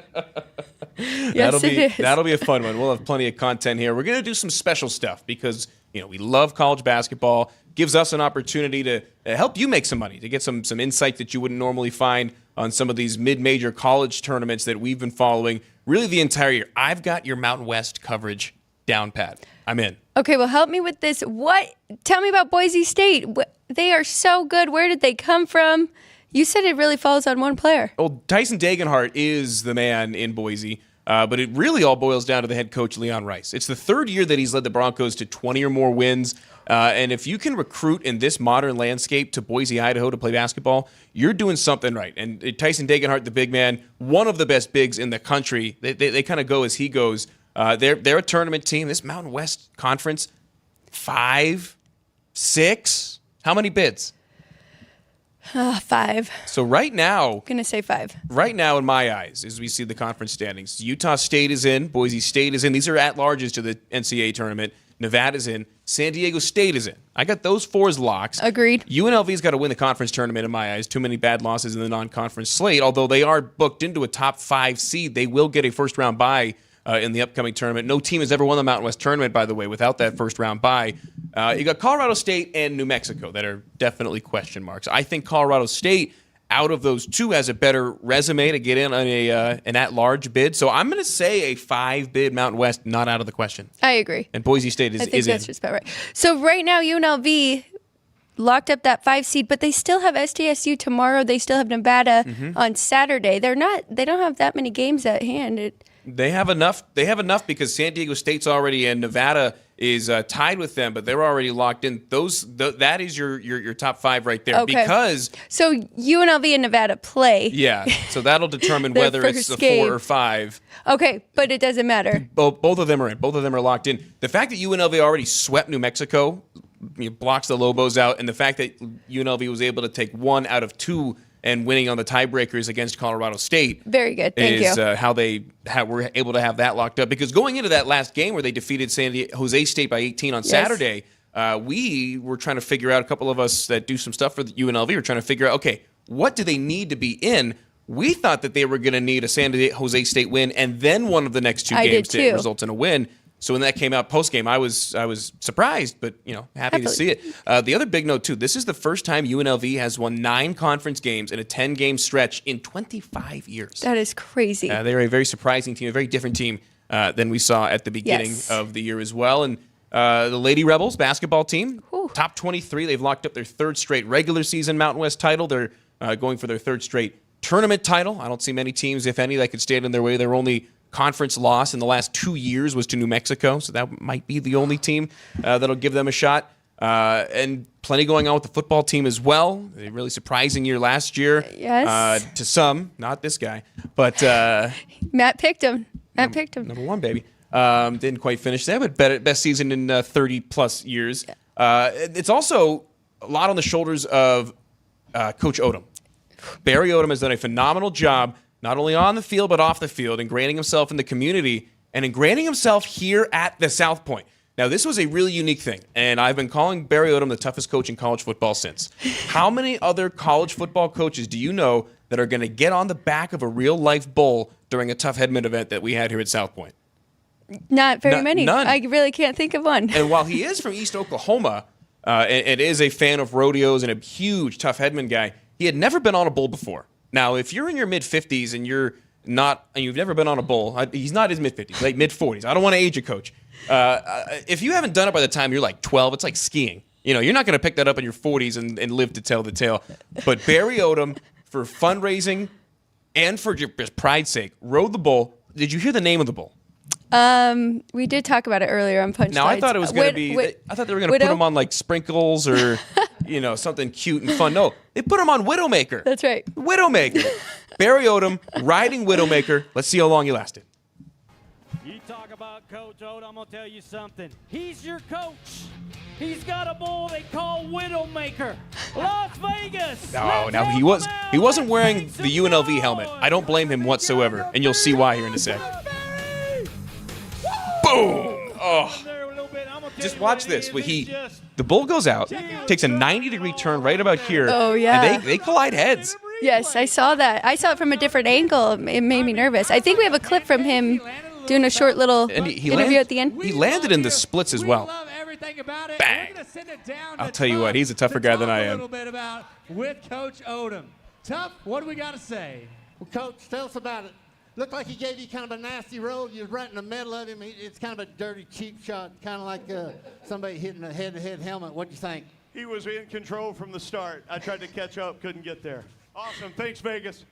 Yes, it is. That'll be a fun one. We'll have plenty of content here. We're going to do some special stuff because we love college basketball. Gives us an opportunity to help you make some money, to get some insight that you wouldn't normally find on some of these mid-major college tournaments that we've been following really the entire year. I've got your Mountain West coverage down pat. I'm in. Okay, well, help me with this. Tell me about Boise State. They are so good. Where did they come from? You said it really falls on one player. Well, Tyson Dagenhart is the man in Boise. But it really all boils down to the head coach, Leon Rice. It's the third year that he's led the Broncos to 20 or more wins. And if you can recruit in this modern landscape to Boise, Idaho to play basketball, you're doing something right. And Tyson Dagenhart, the big man, one of the best bigs in the country. They kind of go as he goes. They're a tournament team. This Mountain West Conference, 5, 6. How many bids? 5. So right now, I'm going to say 5. Right now, in my eyes, as we see the conference standings, Utah State is in, Boise State is in. These are at-larges to the NCAA tournament. Nevada's in. San Diego State is in. I got those 4 as locks. Agreed. UNLV's got to win the conference tournament in my eyes. Too many bad losses in the non-conference slate. Although they are booked into a top 5 seed, they will get a first-round bye in the upcoming tournament. No team has ever won the Mountain West tournament, by the way, without that first-round bye. You got Colorado State and New Mexico that are definitely question marks. I think Colorado State, out of those 2, has a better resume to get in on an at-large bid. So I'm going to say a 5-bid Mountain West, not out of the question. I agree. And Boise State is I think that's in. just about right. So right now, UNLV locked up that 5 seed, but they still have SDSU tomorrow. They still have Nevada on Saturday. They don't have that many games at hand. They have enough. They have enough because San Diego State's already in. Nevada is tied with them, but they're already locked in. That is your top 5 right there. Okay. Because so UNLV and Nevada play. Yeah, so that'll determine whether it's a 4 or 5. Okay, but it doesn't matter. Both of them are in. Both of them are locked in. The fact that UNLV already swept New Mexico blocks the Lobos out, and the fact that UNLV was able to take 1 out of 2 and winning on the tiebreakers against Colorado State. Very good. Thank you. How they were able to have that locked up. Because going into that last game where they defeated San Jose State by 18 on Saturday, we were trying to figure out, a couple of us that do some stuff for the UNLV were trying to figure out, okay, what do they need to be in? We thought that they were going to need a San Jose State win and then one of the next 2 games to result in a win. So when that came out post-game, I was surprised, but happy to see it. The other big note, too, this is the first time UNLV has won 9 conference games in a 10-game stretch in 25 years. That is crazy. They're a very surprising team, a very different team than we saw at the beginning of the year as well. And the Lady Rebels basketball team, top 23. They've locked up their 3rd straight regular season Mountain West title. They're going for their 3rd straight tournament title. I don't see many teams, if any, that could stand in their way. Their only conference loss in the last 2 years was to New Mexico, so that might be the only team that'll give them a shot. And plenty going on with the football team as well. A really surprising year last year. Yes. To some, not this guy, but Matt picked him. Number 1, baby. Didn't quite finish there, but best season in 30-plus years. It's also a lot on the shoulders of Coach Odom. Barry Odom has done a phenomenal job, not only on the field, but off the field, ingraining himself in the community and ingraining himself here at the South Point. Now, this was a really unique thing, and I've been calling Barry Odom the toughest coach in college football since. How many other college football coaches do you know that are going to get on the back of a real-life bull during a tough Headman event that we had here at South Point? Not very many. None. I really can't think of one. And while he is from East Oklahoma and is a fan of rodeos and a huge tough Headman guy, he had never been on a bull before. Now, if you're in your mid-50s and you've never been on a bull, he's not his mid-50s, like mid-40s. I don't want to age a coach. If you haven't done it by the time you're like 12, it's like skiing. You're not going to pick that up in your 40s and live to tell the tale. But Barry Odom, for fundraising and for just pride's sake, rode the bull. Did you hear the name of the bull? We did talk about it earlier on Punch Now, I thought it was going to be. I thought they were going to put him on like sprinkles or, something cute and fun. No, they put him on Widowmaker. That's right. Widowmaker. Barry Odom riding Widowmaker. Let's see how long he lasted. You talk about Coach Odom, I'm going to tell you something. He's your coach. He's got a bull they call Widowmaker. Las Vegas. No, he wasn't wearing the UNLV helmet. I don't blame him whatsoever, and you'll see why here in a sec. Boom! Oh. Just watch this. The bull goes out, takes a 90-degree turn right about here. Oh, yeah. And they collide heads. Yes, I saw that. I saw it from a different angle. It made me nervous. I think we have a clip from him doing a short little interview at the end. He landed in the splits as well. Bang! I'll tell you what, he's a tougher guy than I am. A little bit about with Coach Odom. Tough? What do we got to say? Well, Coach, tell us about it. Looked like he gave you kind of a nasty roll. You was right in the middle of him. It's kind of a dirty, cheap shot, kind of like somebody hitting a head-to-head helmet. What'd you think? He was in control from the start. I tried to catch up, couldn't get there. Awesome. Thanks, Vegas.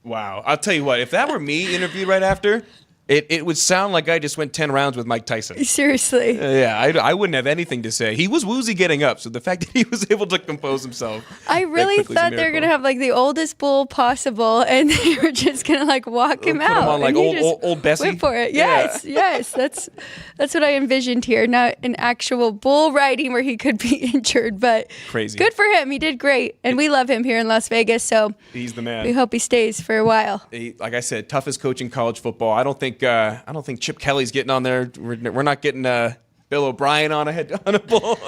Wow. I'll tell you what, if that were me interviewed right after, it would sound like I just went 10 rounds with Mike Tyson. Seriously. Yeah, I wouldn't have anything to say. He was woozy getting up, so the fact that he was able to compose himself. I really thought they were going to have like the oldest bull possible, and they were just going to like walk him out. Put him on like old Bessie. Went for it. Yes, yes. That's what I envisioned here. Not an actual bull riding where he could be injured, but crazy. Good for him. He did great, and we love him here in Las Vegas. So he's the man. We hope he stays for a while. Like I said, toughest coach in college football. I don't think Chip Kelly's getting on there. We're not getting Bill O'Brien on a bull.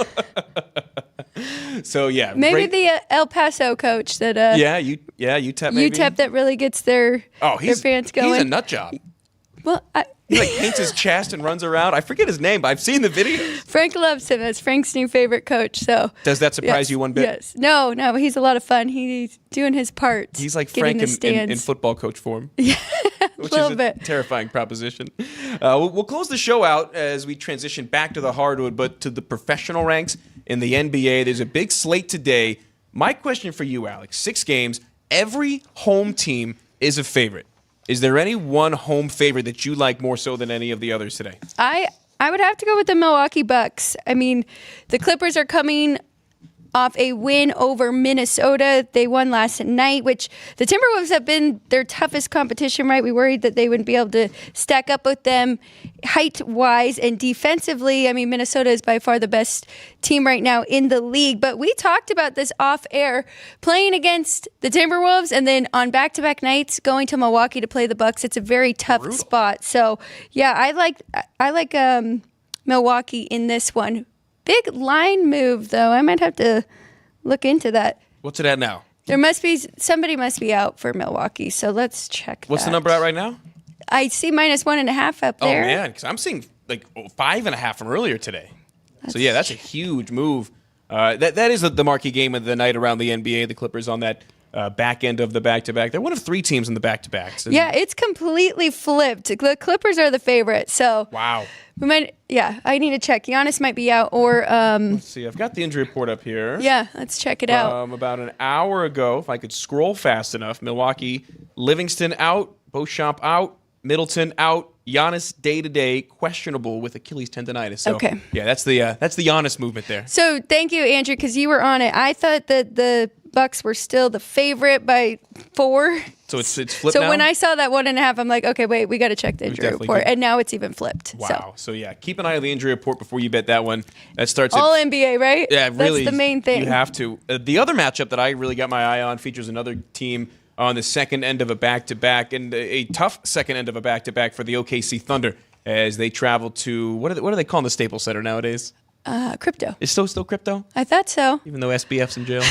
So yeah, maybe the El Paso coach that UTEP maybe? UTEP that really gets their fans going. He's a nut job. Well, he like paints his chest and runs around. I forget his name, but I've seen the videos. Frank loves him. That's Frank's new favorite coach. So does that surprise you one bit? Yes. No, he's a lot of fun. He's doing his part. He's like Frank in football coach form. Yeah, which is a terrifying proposition. We'll close the show out as we transition back to the hardwood, but to the professional ranks in the NBA. There's a big slate today. My question for you, Alex, 6 games, every home team is a favorite. Is there any one home favorite that you like more so than any of the others today? I would have to go with the Milwaukee Bucks. I mean, the Clippers are coming off a win over Minnesota. They won last night, which the Timberwolves have been their toughest competition, right? We worried that they wouldn't be able to stack up with them height-wise and defensively. I mean, Minnesota is by far the best team right now in the league. But we talked about this off-air, playing against the Timberwolves and then on back-to-back nights going to Milwaukee to play the Bucks. It's a very tough spot. So, yeah, I like Milwaukee in this one. Big line move, though. I might have to look into that. What's it at now? Somebody must be out for Milwaukee, so let's check What's the number at right now? I see -1.5 up there. Oh, man, because I'm seeing like 5.5 from earlier today. So, yeah, that's a huge move. That is the marquee game of the night around the NBA. The Clippers on that back end of the back-to-back. They're one of 3 teams in the back-to-backs. Yeah, it's completely flipped. The Clippers are the favorite, so... Wow. I need to check. Giannis might be out, or... Let's see, I've got the injury report up here. Yeah, let's check it out. About an hour ago, if I could scroll fast enough, Milwaukee, Livingston out, Beauchamp out, Middleton out, Giannis day-to-day, questionable with Achilles tendonitis. So, okay. Yeah, that's the Giannis movement there. So thank you, Andrew, because you were on it. I thought that the Bucks were still the favorite by 4. So it's flipped now? So when I saw that 1.5, I'm like, okay, wait, we got to check the injury report. And now it's even flipped. Wow. So yeah, keep an eye on the injury report before you bet that one. That starts all NBA, right? Yeah, really. That's the main thing. You have to. The other matchup that I really got my eye on features another team on the second end of a back-to-back, and a tough second end of a back-to-back for the OKC Thunder as they travel to, what are they calling the Staples Center nowadays? Crypto. It's still crypto? I thought so. Even though SBF's in jail.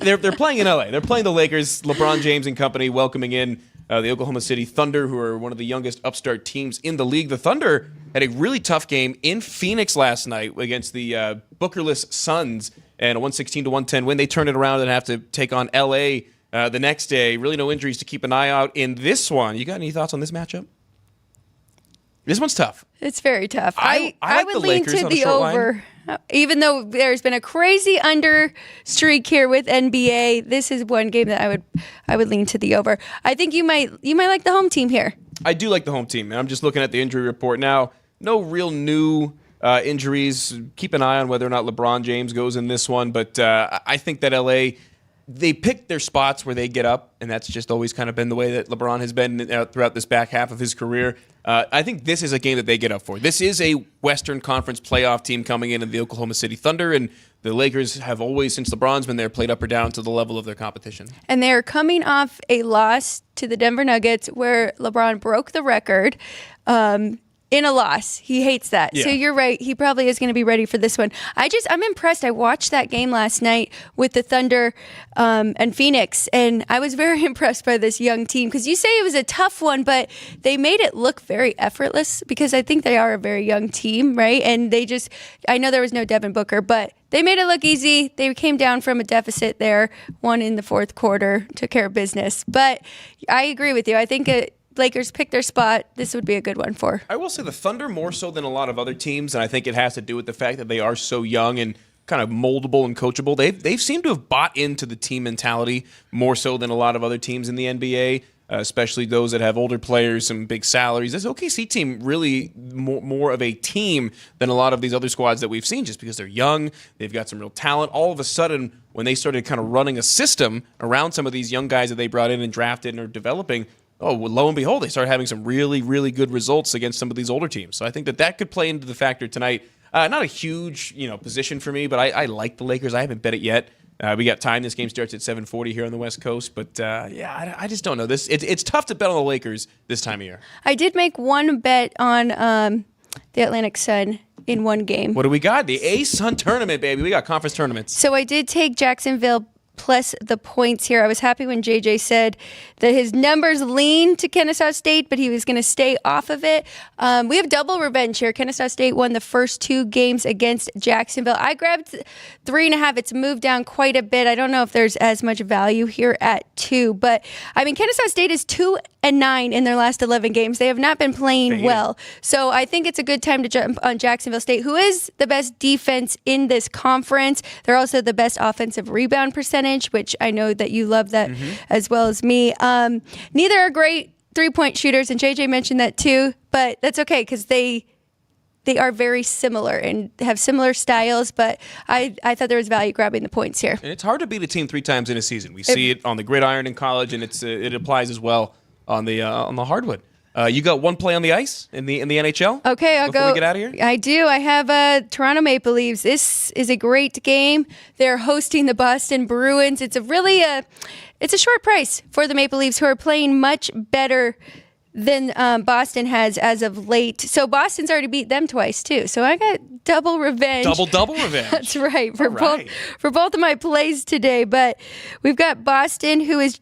They're playing in LA. They're playing the Lakers, LeBron James and company, welcoming in the Oklahoma City Thunder, who are one of the youngest upstart teams in the league. The Thunder had a really tough game in Phoenix last night against the Bookerless Suns, and a 116-110 win. They turned it around and have to take on LA the next day. Really no injuries to keep an eye out in this one. You got any thoughts on this matchup? This one's tough. It's very tough. I like would the lean Lakers to on a the short over. Even though there's been a crazy under streak here with NBA, this is one game that I would lean to the over. I think you might like the home team here. I do like the home team, and I'm just looking at the injury report now. No real new injuries. Keep an eye on whether or not LeBron James goes in this one, but I think that LA, they pick their spots where they get up, and that's just always kind of been the way that LeBron has been throughout this back half of his career. I think this is a game that they get up for. This is a Western Conference playoff team coming in the Oklahoma City Thunder, and the Lakers have always, since LeBron's been there, played up or down to the level of their competition. And they're coming off a loss to the Denver Nuggets where LeBron broke the record. In a loss. He hates that. Yeah. So you're right. He probably is going to be ready for this one. I'm impressed. I watched that game last night with the Thunder and Phoenix, and I was very impressed by this young team because you say it was a tough one, but they made it look very effortless because I think they are a very young team, right? And I know there was no Devin Booker, but they made it look easy. They came down from a deficit there, won in the fourth quarter, took care of business. But I agree with you. I think Lakers pick their spot. This would be a good one for. I will say the Thunder more so than a lot of other teams, and I think it has to do with the fact that they are so young and kind of moldable and coachable. They've seemed to have bought into the team mentality more so than a lot of other teams in the NBA, especially those that have older players, some big salaries. This OKC team really more of a team than a lot of these other squads that we've seen just because they're young. They've got some real talent. All of a sudden, when they started kind of running a system around some of these young guys that they brought in and drafted and are developing, lo and behold, they started having some really, really good results against some of these older teams. So I think that could play into the factor tonight. Not a huge, position for me, but I like the Lakers. I haven't bet it yet. We got time. This game starts at 7:40 here on the West Coast. But, I just don't know. It's tough to bet on the Lakers this time of year. I did make one bet on the Atlantic Sun in one game. What do we got? The A-Sun tournament, baby. We got conference tournaments. So I did take Jacksonville plus the points here. I was happy when JJ said that his numbers lean to Kennesaw State, but he was going to stay off of it. We have double revenge here. Kennesaw State won the first 2 games against Jacksonville. I grabbed 3.5. It's moved down quite a bit. I don't know if there's as much value here at 2, but I mean, Kennesaw State is 2-9 in their last 11 games. They have not been playing well. So I think it's a good time to jump on Jacksonville State, who is the best defense in this conference. They're also the best offensive rebound percentage, which I know that you love that as well as me. Neither are great 3-point shooters, and JJ mentioned that too, but that's okay because they are very similar and have similar styles, but I thought there was value grabbing the points here. And it's hard to beat a team 3 times in a season. We see it on the gridiron in college, and it applies as well on the hardwood. You got one play on the ice in the NHL? Okay, I'll before go. We get out of here? I do. I have Toronto Maple Leafs. This is a great game. They're hosting the Boston Bruins. It's a short price for the Maple Leafs, who are playing much better than Boston has as of late. So Boston's already beat them twice too. So I got double revenge. Double revenge. That's right for both of my plays today. But we've got Boston, who is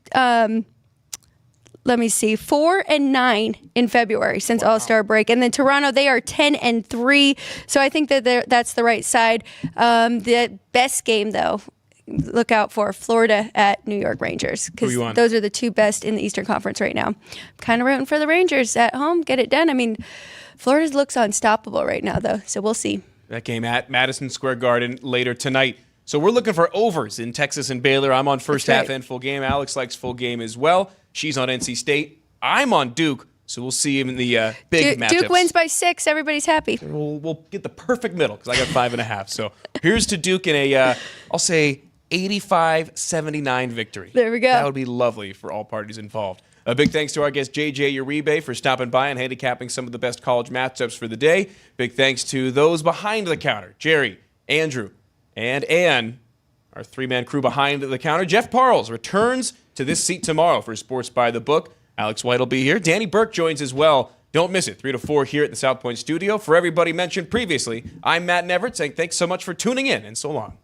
4-9 in February since All-Star break, and then Toronto, they are 10-3. So I think that that's the right side. The best game though, look out for Florida at New York Rangers, because those are the 2 best in the Eastern Conference right now. Kind of rooting for the Rangers at home. Get it done. I mean, Florida looks unstoppable right now, though, so we'll see. That game at Madison Square Garden later tonight. So we're looking for overs in Texas and Baylor. I'm on first half and full game. Alex likes full game as well. She's on NC State. I'm on Duke. So we'll see him in the big matchups. Duke wins by 6. Everybody's happy. We'll get the perfect middle because I got 5.5. So here's to Duke in a, I'll say, 85-79 victory. There we go. That would be lovely for all parties involved. A big thanks to our guest, JJ Uribe, for stopping by and handicapping some of the best college matchups for the day. Big thanks to those behind the counter, Jerry, Andrew, and Ann, our 3-man crew behind the counter. Jeff Parles returns to this seat tomorrow for Sports by the Book. Alex White will be here. Danny Burke joins as well. Don't miss it, 3 to 4 here at the South Point studio. For everybody mentioned previously, I'm Matt Neverett saying thanks so much for tuning in, and so long.